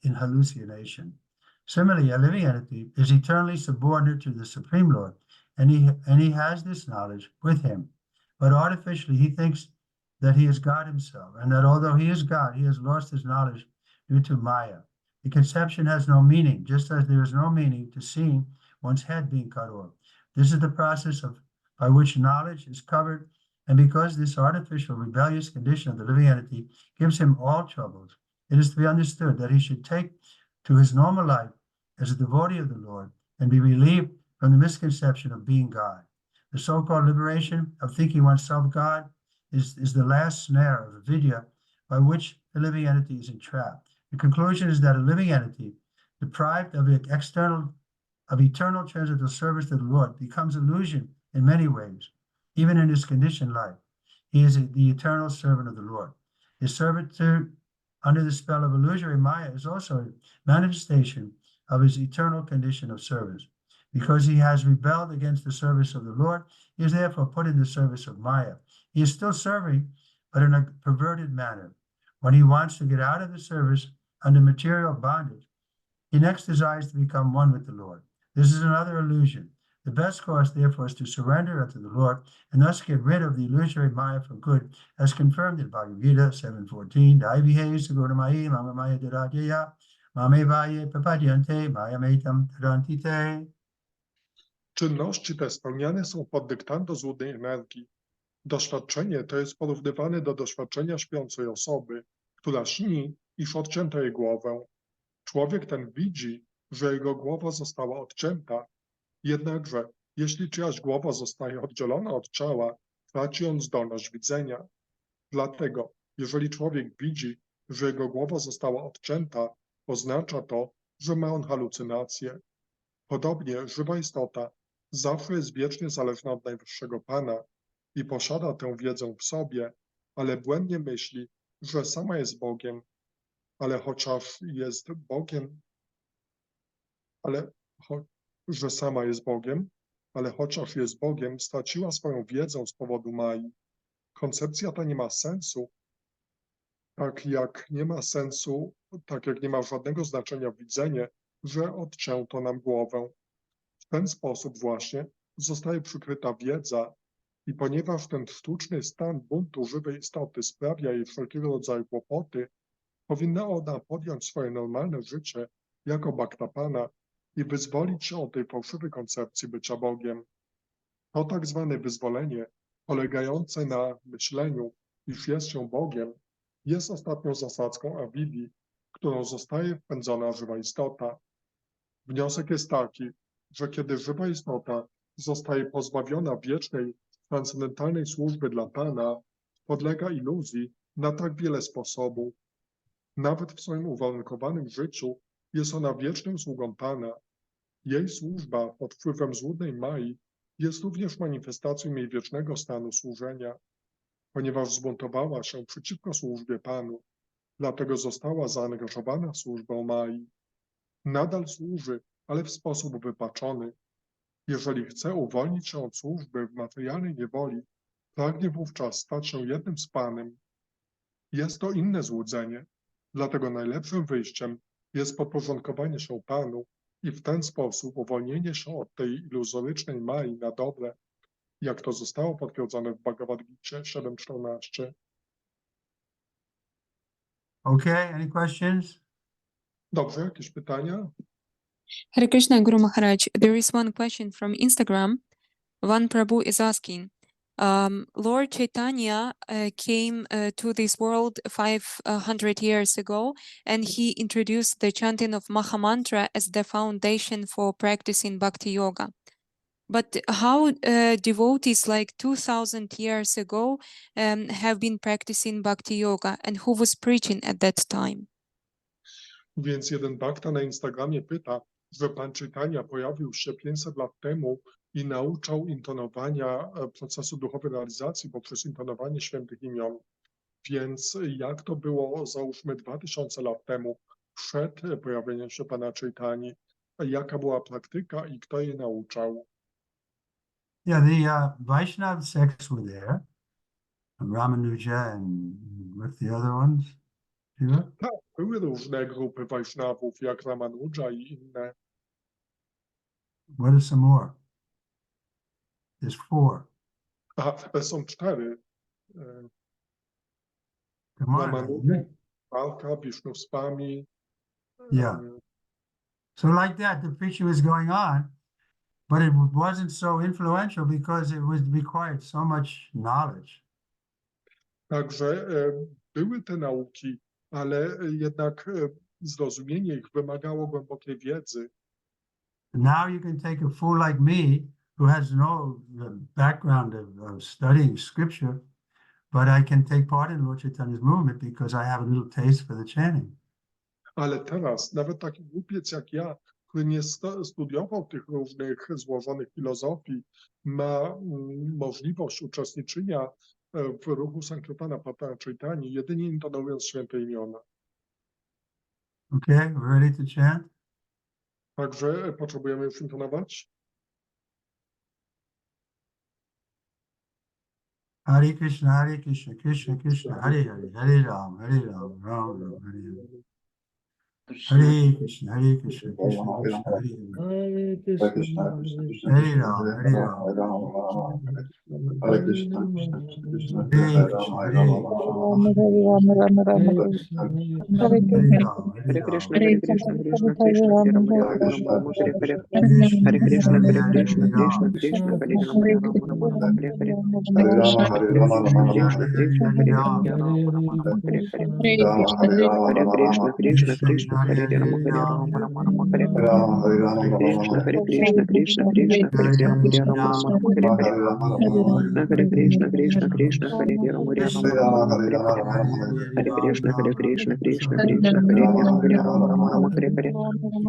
[SPEAKER 1] in hallucination. Similarly, a living entity is eternally subordinate to the Supreme Lord, and he has this knowledge with him. But artificially, he thinks that he is God himself, and that although he is God, he has lost his knowledge due to Maya. The conception has no meaning, just as there is no meaning to seeing one's head being cut off. This is the process by which knowledge is covered, and because this artificial rebellious condition of the living entity gives him all troubles, it is to be understood that he should take to his normal life as a devotee of the Lord and be relieved from the misconception of being God. The so-called liberation of thinking oneself God is the last snare of avidya by which the living entity is entrapped. The conclusion is that a living entity, deprived of eternal transcendental service to the Lord, becomes illusion in many ways, even in his conditioned life. He is the eternal servant of the Lord. His servitude under the spell of illusory Maya is also a manifestation of his eternal condition of service. Because he has rebelled against the service of the Lord, he is therefore put in the service of Maya. He is still serving, but in a perverted manner. When he wants to get out of the service under material bondage, he next desires to become one with the Lord. This is another illusion. The best course, therefore, is to surrender unto the Lord and thus get rid of the illusory Maya for good, as confirmed in Bhagavad Gita 7:14. Daivihe suguramayi mama maya diradyaya mame vaye papadyante maya metam tadantite.
[SPEAKER 2] Czynności te spełniane są pod dyktando złudnej energii. Doświadczenie to jest porównywane do doświadczenia śpiącej osoby, która śni, iż odcięto jej głowę. Człowiek ten widzi, że jego głowa została odcięta, jednakże jeśli czyjaś głowa zostaje oddzielona od ciała, traci on zdolność widzenia. Dlatego, jeżeli człowiek widzi, że jego głowa została odcięta, oznacza to, że ma on halucynacje. Podobnie żywa istota zawsze jest wiecznie zależna od Najwyższego Pana i posiada tę wiedzę w sobie, ale błędnie myśli, że sama jest Bogiem, ale chociaż jest Bogiem, że sama jest Bogiem, ale chociaż jest Bogiem, straciła swoją wiedzę z powodu Mai. Koncepcja ta nie ma sensu, tak jak nie ma żadnego znaczenia widzenie, że odcięto nam głowę. W ten sposób właśnie zostaje przykryta wiedza i ponieważ ten sztuczny stan buntu żywej istoty sprawia jej wszelkiego rodzaju kłopoty, powinna ona podjąć swoje normalne życie jako Bhaktapana i wyzwolić się od tej fałszywej koncepcji bycia Bogiem. To tak zwane wyzwolenie, polegające na myśleniu, iż jest się Bogiem, jest ostatnią zasadzką awidii, którą zostaje wpędzona żywa istota. Wniosek jest taki, że kiedy żywa istota zostaje pozbawiona wiecznej, transcendentalnej służby dla Pana, podlega iluzji na tak wiele sposobów. Nawet w swoim uwarunkowanym życiu jest ona wiecznym sługą Pana. Jej służba pod wpływem złudnej Mai jest również manifestacją jej wiecznego stanu służenia, ponieważ zbuntowała się przeciwko służbie Panu, dlatego została zaangażowana w służbę Mai. Nadal służy, ale w sposób wypaczony. Jeżeli chce uwolnić się od służby w materialnej niewoli, pragnie wówczas stać się jednym z Panem. Jest to inne złudzenie, dlatego najlepszym wyjściem jest podporządkowanie się Panu i w ten sposób uwolnienie się od tej iluzorycznej Mai na dobre, jak to zostało potwierdzone w Bhagavad Gita 7:14.
[SPEAKER 1] Okay, any questions?
[SPEAKER 2] Dobrze, jakieś pytania?
[SPEAKER 4] Hare Krishna, Guru Maharaj. There is one question from Instagram. One Prabhu is asking, Lord Chaitanya came to this world 500 years ago, and he introduced the chanting of Mahamantra as the foundation for practicing Bhakti Yoga. But how devotees like 2000 years ago have been practicing Bhakti Yoga, and who was preaching at that time?
[SPEAKER 2] Więc jeden bhakta na Instagramie pyta, że Pan Chaitanya pojawił się 500 lat temu i nauczał intonowania procesu duchowej realizacji poprzez intonowanie świętych imion. Więc jak to było, załóżmy, 2000 lat temu, przed pojawieniem się Pana Chaitani, jaka była praktyka i kto jej nauczał?
[SPEAKER 1] Yeah, the Vaishnav sects were there, Ramanuja and with the other ones. Shiva?
[SPEAKER 2] Tak, były różne grupy Vaishnavów, jak Ramanuja i inne.
[SPEAKER 1] What are some more? There's 4.
[SPEAKER 2] Aha, są 4.
[SPEAKER 1] Come on.
[SPEAKER 2] Ramanuja, Alka, Vishnu Swami.
[SPEAKER 1] Yeah. So like that, the preaching was going on, but it wasn't so influential because it was required so much knowledge.
[SPEAKER 2] Także były te nauki, ale jednak zrozumienie ich wymagało głębokiej wiedzy.
[SPEAKER 1] Now you can take a fool like me, who has no background of studying scripture, but I can take part in Lord Chaitanya's movement because I have a little taste for the chanting.
[SPEAKER 2] Ale teraz nawet taki głupiec jak ja, który nie studiował tych różnych złożonych filozofii, ma możliwość uczestniczenia w ruchu Sankirtana Pana Chaitani, jedynie intonując święte imiona.
[SPEAKER 1] Okay, we're ready to chant?
[SPEAKER 2] Także potrzebujemy już intonować.
[SPEAKER 1] Hare Krishna, Krishna Krishna, Hare Hare, Hare Ram, Ram Ram, Hare Hare. Hare Krishna, Krishna Krishna, Hare Hare.
[SPEAKER 5] Hare Krishna, Krishna Krishna,
[SPEAKER 1] Hare
[SPEAKER 5] Krishna
[SPEAKER 1] Ram,
[SPEAKER 5] Hare
[SPEAKER 1] Hare
[SPEAKER 5] Rama,
[SPEAKER 1] Ram.
[SPEAKER 5] Hare Rama, Rama Hare Hare. Hare Krishna, Krishna Krishna, Krishna
[SPEAKER 1] Hare
[SPEAKER 5] Hare
[SPEAKER 1] Krishna,
[SPEAKER 5] Rama, Hare
[SPEAKER 1] Hare
[SPEAKER 5] Rama, Rama Hare Hare. Hare Krishna, Krishna
[SPEAKER 1] Hare
[SPEAKER 5] Krishna,
[SPEAKER 1] Ram, Hare
[SPEAKER 6] Hare
[SPEAKER 1] Ram.
[SPEAKER 6] Krishna, Hare Krishna, Krishna Krishna, Hare Ram, Hare
[SPEAKER 5] Hare
[SPEAKER 6] Ram,
[SPEAKER 5] Krishna,
[SPEAKER 6] Rama,
[SPEAKER 5] Krishna
[SPEAKER 6] Hare Hare.
[SPEAKER 5] Krishna,
[SPEAKER 1] Krishna
[SPEAKER 6] Hare
[SPEAKER 1] Krishna,
[SPEAKER 6] Krishna, Hare
[SPEAKER 1] Hare
[SPEAKER 6] Krishna,
[SPEAKER 1] Hare
[SPEAKER 6] Krishna
[SPEAKER 1] Ram.
[SPEAKER 6] Krishna, Hare Ram, Hare Ram, Rama, Hare Hare.
[SPEAKER 5] Hare
[SPEAKER 6] Hare
[SPEAKER 5] Rama,
[SPEAKER 6] Krishna,
[SPEAKER 5] Hare
[SPEAKER 6] Hare
[SPEAKER 5] Rama,
[SPEAKER 6] Krishna,
[SPEAKER 5] Rama
[SPEAKER 1] Krishna
[SPEAKER 5] Rama
[SPEAKER 6] Krishna
[SPEAKER 5] Hare
[SPEAKER 1] Hare
[SPEAKER 5] Hare.
[SPEAKER 6] Krishna,
[SPEAKER 1] Hare
[SPEAKER 6] Hare Ram,
[SPEAKER 1] Ram.
[SPEAKER 6] Hare Ram, Rama, Hare Hare.
[SPEAKER 5] Hare Rama, Hare Rama,
[SPEAKER 6] Hare
[SPEAKER 5] Rama Rama
[SPEAKER 6] Krishna,
[SPEAKER 5] Hare
[SPEAKER 6] Krishna
[SPEAKER 5] Hare.
[SPEAKER 6] Krishna,
[SPEAKER 1] Krishna
[SPEAKER 6] Hare
[SPEAKER 1] Hare
[SPEAKER 6] Ram,
[SPEAKER 1] Hare
[SPEAKER 6] Hare
[SPEAKER 1] Ram.
[SPEAKER 6] Ram, Rama, Hare
[SPEAKER 5] Hare
[SPEAKER 6] Hare.
[SPEAKER 5] Rama, Hare Rama,
[SPEAKER 6] Hare
[SPEAKER 5] Rama Rama
[SPEAKER 6] Krishna,
[SPEAKER 5] Hare
[SPEAKER 6] Hare
[SPEAKER 5] Hare.
[SPEAKER 6] Krishna, Krishna Krishna,
[SPEAKER 1] Hare
[SPEAKER 6] Hare Ram, Hare
[SPEAKER 1] Hare
[SPEAKER 6] Ram,
[SPEAKER 1] Ram.
[SPEAKER 6] Rama, Hare
[SPEAKER 5] Rama,
[SPEAKER 6] Hare.
[SPEAKER 5] Hare Rama, Rama
[SPEAKER 6] Hare
[SPEAKER 5] Rama Hare
[SPEAKER 6] Krishna,
[SPEAKER 5] Hare.
[SPEAKER 6] Hare Krishna, Krishna
[SPEAKER 1] Krishna
[SPEAKER 6] Krishna, Hare Ram, Hare Ram,
[SPEAKER 5] Hare Rama,
[SPEAKER 6] Rama,
[SPEAKER 5] Hare
[SPEAKER 6] Hare
[SPEAKER 5] Rama,
[SPEAKER 6] Hare.
[SPEAKER 5] Rama Rama Hare Hare.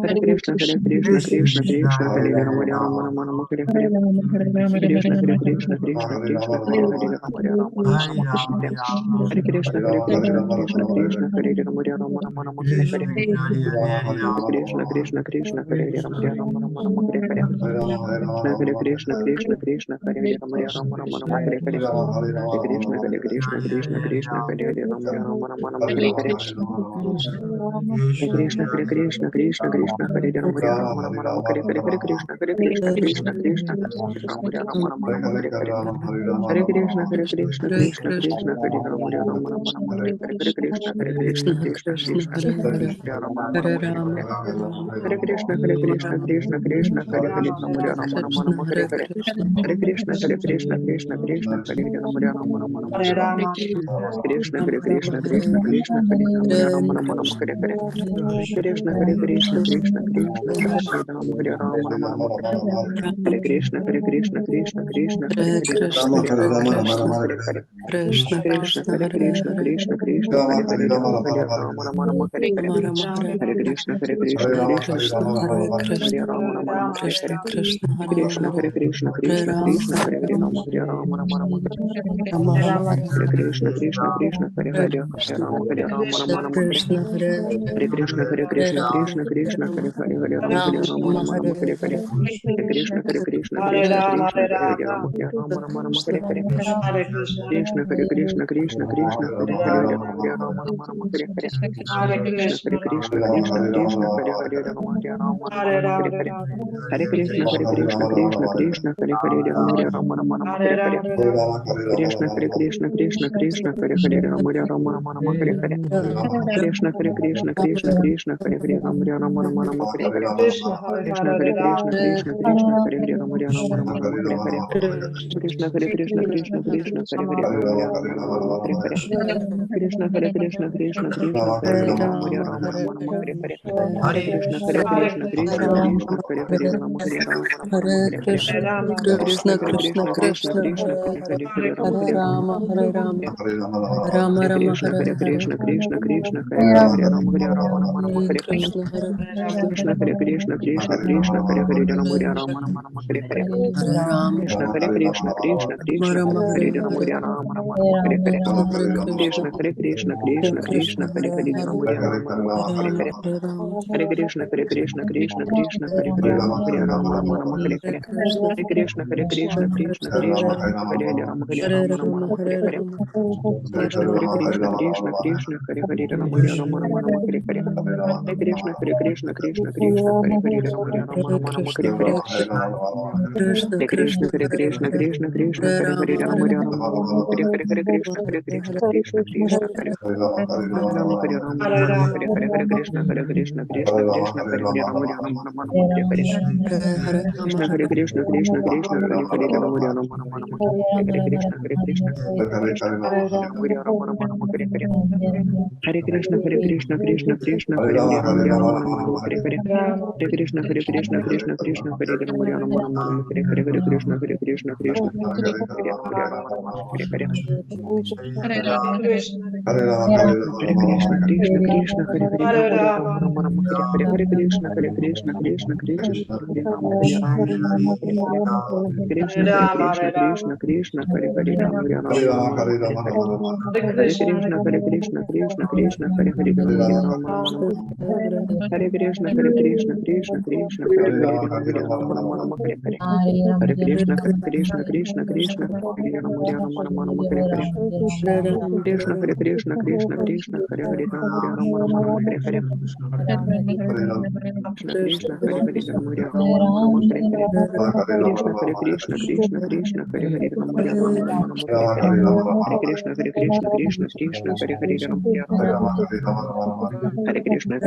[SPEAKER 6] Hare Krishna, Hare Krishna, Krishna Krishna,
[SPEAKER 5] Hare
[SPEAKER 6] Hare
[SPEAKER 5] Rama,
[SPEAKER 6] Ram,
[SPEAKER 5] Hare
[SPEAKER 6] Hare
[SPEAKER 5] Rama,
[SPEAKER 6] Ram,
[SPEAKER 5] Rama
[SPEAKER 6] Rama,
[SPEAKER 5] Rama
[SPEAKER 6] Hare
[SPEAKER 5] Hare
[SPEAKER 6] Hare.
[SPEAKER 5] Hare.
[SPEAKER 6] Hare Krishna, Hare Krishna, Krishna Krishna,
[SPEAKER 5] Hare
[SPEAKER 6] Hare
[SPEAKER 5] Rama,
[SPEAKER 6] Ram, Hare
[SPEAKER 5] Rama
[SPEAKER 6] Ram,
[SPEAKER 5] Rama
[SPEAKER 6] Rama,
[SPEAKER 5] Hare
[SPEAKER 6] Hare
[SPEAKER 5] Hare.
[SPEAKER 6] Hare. Hare Krishna, Hare Krishna,
[SPEAKER 5] Hare
[SPEAKER 6] Krishna
[SPEAKER 5] Rama,
[SPEAKER 6] Krishna,
[SPEAKER 5] Rama
[SPEAKER 6] Hare
[SPEAKER 5] Rama
[SPEAKER 6] Hare
[SPEAKER 5] Hare
[SPEAKER 6] Ram,
[SPEAKER 5] Hare.
[SPEAKER 6] Hare Ram, Rama, Krishna Hare. Hare Krishna,
[SPEAKER 5] Hare
[SPEAKER 6] Hare
[SPEAKER 5] Rama, Hare
[SPEAKER 6] Krishna,
[SPEAKER 5] Rama, Rama
[SPEAKER 6] Krishna
[SPEAKER 5] Rama Hare
[SPEAKER 6] Krishna,
[SPEAKER 5] Hare.
[SPEAKER 6] Hare Ram, Hare Ram, Rama, Hare Hare.
[SPEAKER 5] Hare Rama, Hare Rama,
[SPEAKER 6] Hare
[SPEAKER 5] Rama
[SPEAKER 6] Krishna,
[SPEAKER 5] Rama Hare
[SPEAKER 6] Krishna
[SPEAKER 5] Hare.
[SPEAKER 6] Krishna, Hare Ram, Hare Ram, Rama, Hare Hare.
[SPEAKER 5] Hare Rama, Hare Rama,
[SPEAKER 6] Krishna,
[SPEAKER 5] Rama
[SPEAKER 6] Hare
[SPEAKER 5] Rama Hare
[SPEAKER 6] Krishna,
[SPEAKER 5] Hare.
[SPEAKER 6] Krishna Krishna, Hare Ram, Hare Ram, Rama, Hare Hare.
[SPEAKER 5] Hare Rama, Hare Rama,
[SPEAKER 6] Hare
[SPEAKER 5] Rama
[SPEAKER 6] Krishna,
[SPEAKER 5] Rama
[SPEAKER 6] Hare
[SPEAKER 5] Hare Hare.
[SPEAKER 6] Krishna, Krishna Krishna, Hare Ram, Hare Ram, Rama,
[SPEAKER 5] Hare
[SPEAKER 6] Hare
[SPEAKER 5] Rama,
[SPEAKER 6] Hare.
[SPEAKER 5] Hare Rama, Rama Rama Hare Hare.
[SPEAKER 6] Hare Krishna, Hare Krishna, Krishna Krishna, Hare Ram,
[SPEAKER 5] Hare
[SPEAKER 6] Hare
[SPEAKER 5] Rama,
[SPEAKER 6] Ram,
[SPEAKER 5] Hare
[SPEAKER 6] Rama,
[SPEAKER 5] Rama,
[SPEAKER 6] Hare
[SPEAKER 5] Rama
[SPEAKER 6] Hare. Hare
[SPEAKER 5] Rama
[SPEAKER 6] Krishna,
[SPEAKER 5] Hare
[SPEAKER 6] Hare
[SPEAKER 5] Hare.
[SPEAKER 6] Krishna, Krishna Krishna, Hare Ram, Hare Ram,
[SPEAKER 5] Hare
[SPEAKER 6] Rama,
[SPEAKER 5] Hare
[SPEAKER 6] Hare Hare.
[SPEAKER 5] Rama, Hare Rama,
[SPEAKER 6] Hare
[SPEAKER 5] Rama
[SPEAKER 6] Krishna,
[SPEAKER 5] Rama
[SPEAKER 6] Hare
[SPEAKER 5] Hare
[SPEAKER 6] Krishna, Krishna Krishna, Hare Ram, Hare Ram, Rama, Hare Hare. Hare Krishna, Hare Krishna, Krishna Krishna,
[SPEAKER 5] Hare. Hare
[SPEAKER 6] Hare
[SPEAKER 5] Krishna,
[SPEAKER 6] Ram,
[SPEAKER 5] Hare
[SPEAKER 6] Rama, Hare
[SPEAKER 5] Krishna,
[SPEAKER 6] Hare.
[SPEAKER 5] Hare Rama, Hare
[SPEAKER 6] Hare
[SPEAKER 5] Rama
[SPEAKER 6] Krishna,
[SPEAKER 5] Hare
[SPEAKER 6] Hare
[SPEAKER 5] Hare.
[SPEAKER 6] Krishna, Krishna Krishna, Hare
[SPEAKER 5] Hare
[SPEAKER 6] Hare
[SPEAKER 5] Krishna,
[SPEAKER 6] Ram, Hare Ram, Rama, Hare Hare. Hare Krishna, Hare Krishna, Krishna Krishna, Hare Ram, Hare Ram, Rama, Hare Hare. Krishna, Hare Krishna, Krishna Krishna, Hare Ram, Hare Ram, Rama, Hare Hare. Krishna, Hare Krishna, Krishna Krishna, Hare Ram, Hare Ram, Rama, Hare Hare. Hare Krishna, Hare Krishna, Krishna Krishna, Hare Hare Ram, Hare Ram, Rama, Hare Hare. Krishna, Hare Krishna, Krishna Krishna, Hare Hare Ram, Hare Ram, Rama, Hare Hare. Hare Krishna, Hare Krishna, Krishna Krishna, Hare Hare Ram, Rama, Hare Hare. Krishna, Hare Krishna, Krishna Krishna, Hare Hare Ram, Hare Ram, Rama, Hare Hare. Hare Krishna, Krishna Krishna, Hare Hare Ram, Hare Ram, Rama, Hare Hare. Hare Krishna, Hare Krishna, Krishna Krishna, Hare Hare Ram, Hare Ram, Rama, Hare Hare. Hare Krishna, Hare Krishna, Krishna Krishna, Hare Hare Ram, Hare Ram, Rama, Hare Hare. Krishna, Hare Krishna, Krishna Krishna, Hare Hare Ram, Hare Rama, Hare Hare. Krishna, Hare Krishna, Krishna Krishna, Hare Hare Ram, Hare Rama, Hare Hare. Hare Krishna, Hare Krishna, Krishna Krishna, Hare Hare Ram, Hare Rama, Hare Hare. Krishna, Hare Krishna, Krishna Krishna, Hare Hare Ram, Hare Rama, Hare Hare. Krishna, Hare Krishna, Krishna Krishna, Hare Hare Ram, Hare Rama, Hare Hare. Krishna, Hare Krishna, Krishna Krishna, Hare Hare Ram, Hare Rama, Hare Hare. Krishna, Hare Krishna, Krishna Krishna, Hare Hare Ram, Hare Rama, Hare Hare. Krishna, Hare Krishna, Krishna Krishna, Hare Hare Ram, Hare Rama, Hare Hare. Krishna, Hare Krishna, Krishna Krishna, Hare Hare Ram, Hare Rama, Hare Hare. Krishna, Hare Krishna, Krishna Krishna, Hare Hare Ram, Hare Rama, Krishna, Hare Krishna, Krishna Krishna, Hare Hare Ram, Hare Rama, Hare Hare. Krishna, Hare Krishna, Krishna Krishna, Hare Hare Ram, Hare Rama, Hare Hare. Krishna, Hare Krishna, Krishna Krishna, Hare Hare Ram, Hare Rama, Hare Hare. Krishna, Hare Krishna, Krishna Krishna, Hare Hare Ram, Hare Rama, Hare Hare. Hare Krishna, Hare Krishna, Krishna Krishna, Hare Hare Ram, Hare Rama, Hare Hare. Hare Krishna, Hare Krishna, Krishna Krishna, Hare Hare Ram, Hare Rama, Hare Hare. Krishna, Hare Krishna, Krishna Krishna, Hare Hare Ram, Hare Rama, Hare Hare. Hare Krishna, Hare Krishna, Krishna Krishna, Hare Hare Ram, Hare Rama, Hare Hare. Hare Krishna, Hare Krishna, Krishna Krishna, Hare Hare Ram, Hare Rama, Hare Hare. Hare Krishna, Hare Krishna, Krishna Krishna, Hare Rama, Hare Rama, Hare Hare. Hare Krishna, Hare Krishna, Krishna Krishna, Hare Hare Ram, Hare Rama, Hare Hare. Krishna, Hare Krishna, Krishna Krishna, Hare Hare Ram, Hare Rama, Hare Krishna, Hare Krishna, Krishna Krishna, Hare Rama, Hare Hare. Hare Krishna, Hare Krishna, Krishna Krishna, Hare Hare Ram, Hare Rama, Hare Hare. Hare Krishna, Hare Krishna, Krishna Krishna, Hare Ram, Hare Rama, Hare Hare. Hare Krishna, Hare Krishna, Krishna Krishna, Hare Hare Ram, Hare Rama, Hare Hare.
[SPEAKER 5] Hare Rama, Hare Rama,
[SPEAKER 6] Hare Krishna, Krishna Krishna, Hare Hare, Rama Rama, Rama Rama, Hare Hare, Hare Krishna, Krishna Krishna,
[SPEAKER 5] Krishna,
[SPEAKER 6] Hare Rama, Hare Rama, Rama Hare Hare, Krishna, Krishna Krishna, Krishna Hare Hare, Rama Hare
[SPEAKER 5] Hare
[SPEAKER 6] Rama,
[SPEAKER 5] Rama,
[SPEAKER 6] Rama
[SPEAKER 5] Hare
[SPEAKER 6] Hare
[SPEAKER 5] Rama,
[SPEAKER 6] Hare,
[SPEAKER 5] Rama Rama,
[SPEAKER 6] Hare Krishna, Krishna Krishna, Hare Hare,
[SPEAKER 5] Hare
[SPEAKER 6] Rama Hare
[SPEAKER 5] Rama,
[SPEAKER 6] Rama, Rama Hare Krishna, Krishna Krishna, Hare
[SPEAKER 5] Hare
[SPEAKER 6] Hare,
[SPEAKER 5] Rama,
[SPEAKER 6] Rama
[SPEAKER 5] Hare
[SPEAKER 6] Hare
[SPEAKER 5] Rama,
[SPEAKER 6] Rama,
[SPEAKER 5] Rama
[SPEAKER 6] Rama
[SPEAKER 5] Rama,
[SPEAKER 6] Hare Hare, Hare Krishna, Krishna, Hare Hare, Rama Rama, Hare Hare, Krishna, Krishna, Hare Hare, Rama Rama, Hare Hare,
[SPEAKER 5] Hare Rama,
[SPEAKER 6] Krishna Krishna Hare Hare Rama Rama Hare Hare,
[SPEAKER 5] Hare Rama,
[SPEAKER 6] Krishna
[SPEAKER 5] Rama Rama,
[SPEAKER 6] Krishna Krishna Hare Hare Rama Hare Hare,
[SPEAKER 5] Hare Rama,
[SPEAKER 6] Hare
[SPEAKER 5] Rama
[SPEAKER 6] Krishna Krishna Hare Hare Rama
[SPEAKER 5] Hare
[SPEAKER 6] Rama,
[SPEAKER 5] Rama, Hare Rama, Rama Rama,
[SPEAKER 6] Hare Krishna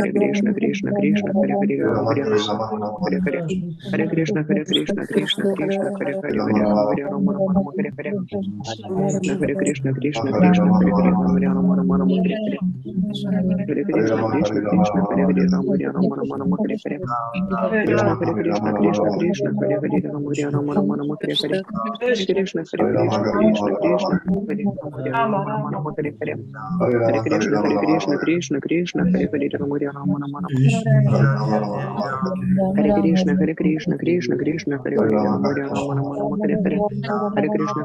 [SPEAKER 6] Krishna Hare Hare
[SPEAKER 5] Hare
[SPEAKER 6] Rama
[SPEAKER 5] Rama,
[SPEAKER 6] Hare
[SPEAKER 5] Hare Rama, Rama
[SPEAKER 6] Hare
[SPEAKER 5] Rama,
[SPEAKER 6] Hare, Hare Krishna Krishna Hare
[SPEAKER 5] Hare
[SPEAKER 6] Hare
[SPEAKER 5] Rama,
[SPEAKER 6] Rama
[SPEAKER 5] Rama
[SPEAKER 6] Hare Rama Hare Hare, Hare Krishna
[SPEAKER 5] Hare Rama,
[SPEAKER 6] Hare
[SPEAKER 5] Rama
[SPEAKER 6] Hare
[SPEAKER 5] Rama,
[SPEAKER 6] Rama Hare Hare, Hare
[SPEAKER 5] Hare
[SPEAKER 6] Krishna
[SPEAKER 5] Rama, Hare
[SPEAKER 6] Krishna
[SPEAKER 5] Rama, Rama
[SPEAKER 6] Hare
[SPEAKER 5] Rama,
[SPEAKER 6] Hare Rama Hare Hare,
[SPEAKER 5] Hare
[SPEAKER 6] Krishna
[SPEAKER 5] Rama,
[SPEAKER 6] Hare
[SPEAKER 5] Hare Rama,
[SPEAKER 6] Krishna
[SPEAKER 5] Rama
[SPEAKER 6] Krishna
[SPEAKER 5] Rama,
[SPEAKER 6] Krishna Hare Hare Rama Hare Hare, Krishna
[SPEAKER 5] Hare Rama, Hare Rama,
[SPEAKER 6] Krishna
[SPEAKER 5] Rama Rama,
[SPEAKER 6] Hare Rama Hare Hare,
[SPEAKER 5] Hare
[SPEAKER 6] Hare
[SPEAKER 5] Rama, Hare
[SPEAKER 6] Krishna
[SPEAKER 5] Rama, Rama Rama,
[SPEAKER 6] Krishna Hare Hare Rama Hare Hare,
[SPEAKER 5] Hare Rama, Rama Rama,
[SPEAKER 6] Hare Krishna Krishna Hare
[SPEAKER 5] Hare
[SPEAKER 6] Hare
[SPEAKER 5] Rama,
[SPEAKER 6] Rama
[SPEAKER 5] Hare Rama,
[SPEAKER 6] Hare Hare, Hare Krishna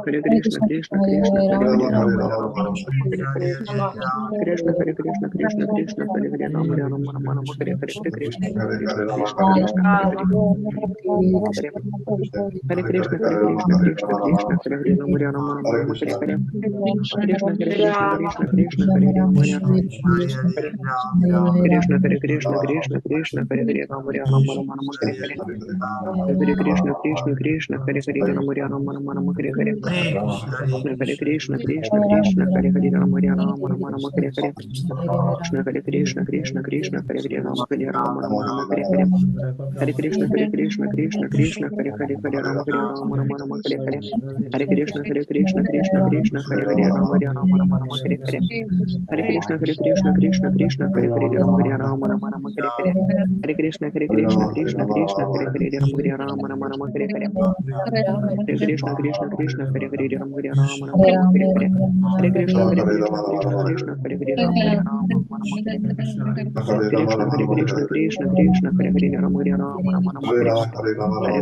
[SPEAKER 6] Krishna
[SPEAKER 5] Hare
[SPEAKER 6] Hare Hare
[SPEAKER 5] Rama, Hare
[SPEAKER 6] Rama
[SPEAKER 5] Rama, Rama Rama,
[SPEAKER 6] Hare Hare, Krishna Krishna Hare Hare Rama Hare Hare, Hare Krishna
[SPEAKER 5] Hare Hare Rama,
[SPEAKER 6] Krishna
[SPEAKER 5] Hare Rama,
[SPEAKER 6] Hare Hare, Hare Hare
[SPEAKER 5] Krishna,
[SPEAKER 6] Krishna
[SPEAKER 5] Hare Rama, Hare Rama, Rama Rama,
[SPEAKER 6] Hare Hare Rama
[SPEAKER 5] Hare
[SPEAKER 6] Hare
[SPEAKER 5] Krishna,
[SPEAKER 6] Hare, Krishna Krishna Hare Hare Rama Hare Hare, Krishna Hare Hare Rama Hare Hare,
[SPEAKER 5] Hare Hare,
[SPEAKER 6] Hare Krishna Hare Hare Rama Hare Hare,
[SPEAKER 5] Hare Rama, Hare Rama,
[SPEAKER 6] Hare Krishna Hare Hare Rama Hare Hare, Krishna Krishna Hare Hare Rama Hare Hare, Hare Krishna Hare Hare Rama Hare Hare, Hare Krishna Krishna Hare Hare Rama Hare Hare, Hare Krishna Hare Hare Rama Hare Hare, Hare Krishna
[SPEAKER 5] Hare Rama, Hare
[SPEAKER 6] Krishna
[SPEAKER 5] Rama, Rama
[SPEAKER 6] Hare
[SPEAKER 5] Rama,
[SPEAKER 6] Hare Rama Hare Hare, Hare Krishna Hare Hare Rama Hare Hare, Hare Krishna
[SPEAKER 5] Hare
[SPEAKER 6] Krishna
[SPEAKER 5] Rama, Rama Rama,
[SPEAKER 6] Hare Hare Rama Hare Hare,
[SPEAKER 5] Hare Rama,
[SPEAKER 6] Krishna
[SPEAKER 5] Rama Rama,
[SPEAKER 6] Krishna Hare Hare Rama
[SPEAKER 5] Hare
[SPEAKER 6] Hare
[SPEAKER 5] Rama,
[SPEAKER 6] Hare,
[SPEAKER 5] Hare Rama,
[SPEAKER 6] Hare
[SPEAKER 5] Rama Rama,
[SPEAKER 6] Krishna Hare Hare
[SPEAKER 5] Rama Hare
[SPEAKER 6] Rama
[SPEAKER 5] Rama,
[SPEAKER 6] Hare
[SPEAKER 5] Rama
[SPEAKER 6] Hare,
[SPEAKER 5] Rama,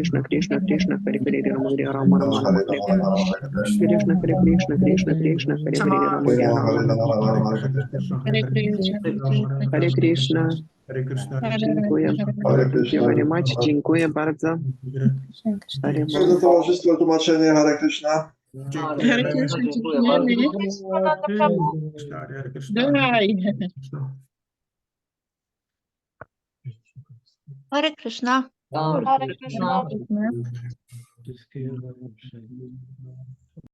[SPEAKER 6] Krishna Krishna Hare Hare
[SPEAKER 5] Hare Rama, Hare Rama, Rama Rama,
[SPEAKER 6] Hare Krishna. Dziękuję.
[SPEAKER 5] Hare
[SPEAKER 6] Thank you
[SPEAKER 5] Krishna.
[SPEAKER 6] very much. Dziękuję bardzo. Hare
[SPEAKER 5] Dziękuję za towarzystwo, tłumaczenie, Hare Krishna.
[SPEAKER 7] Hare Krishna, dziękujemy. Daj.
[SPEAKER 3] Hare Krishna.
[SPEAKER 7] Hare Krishna.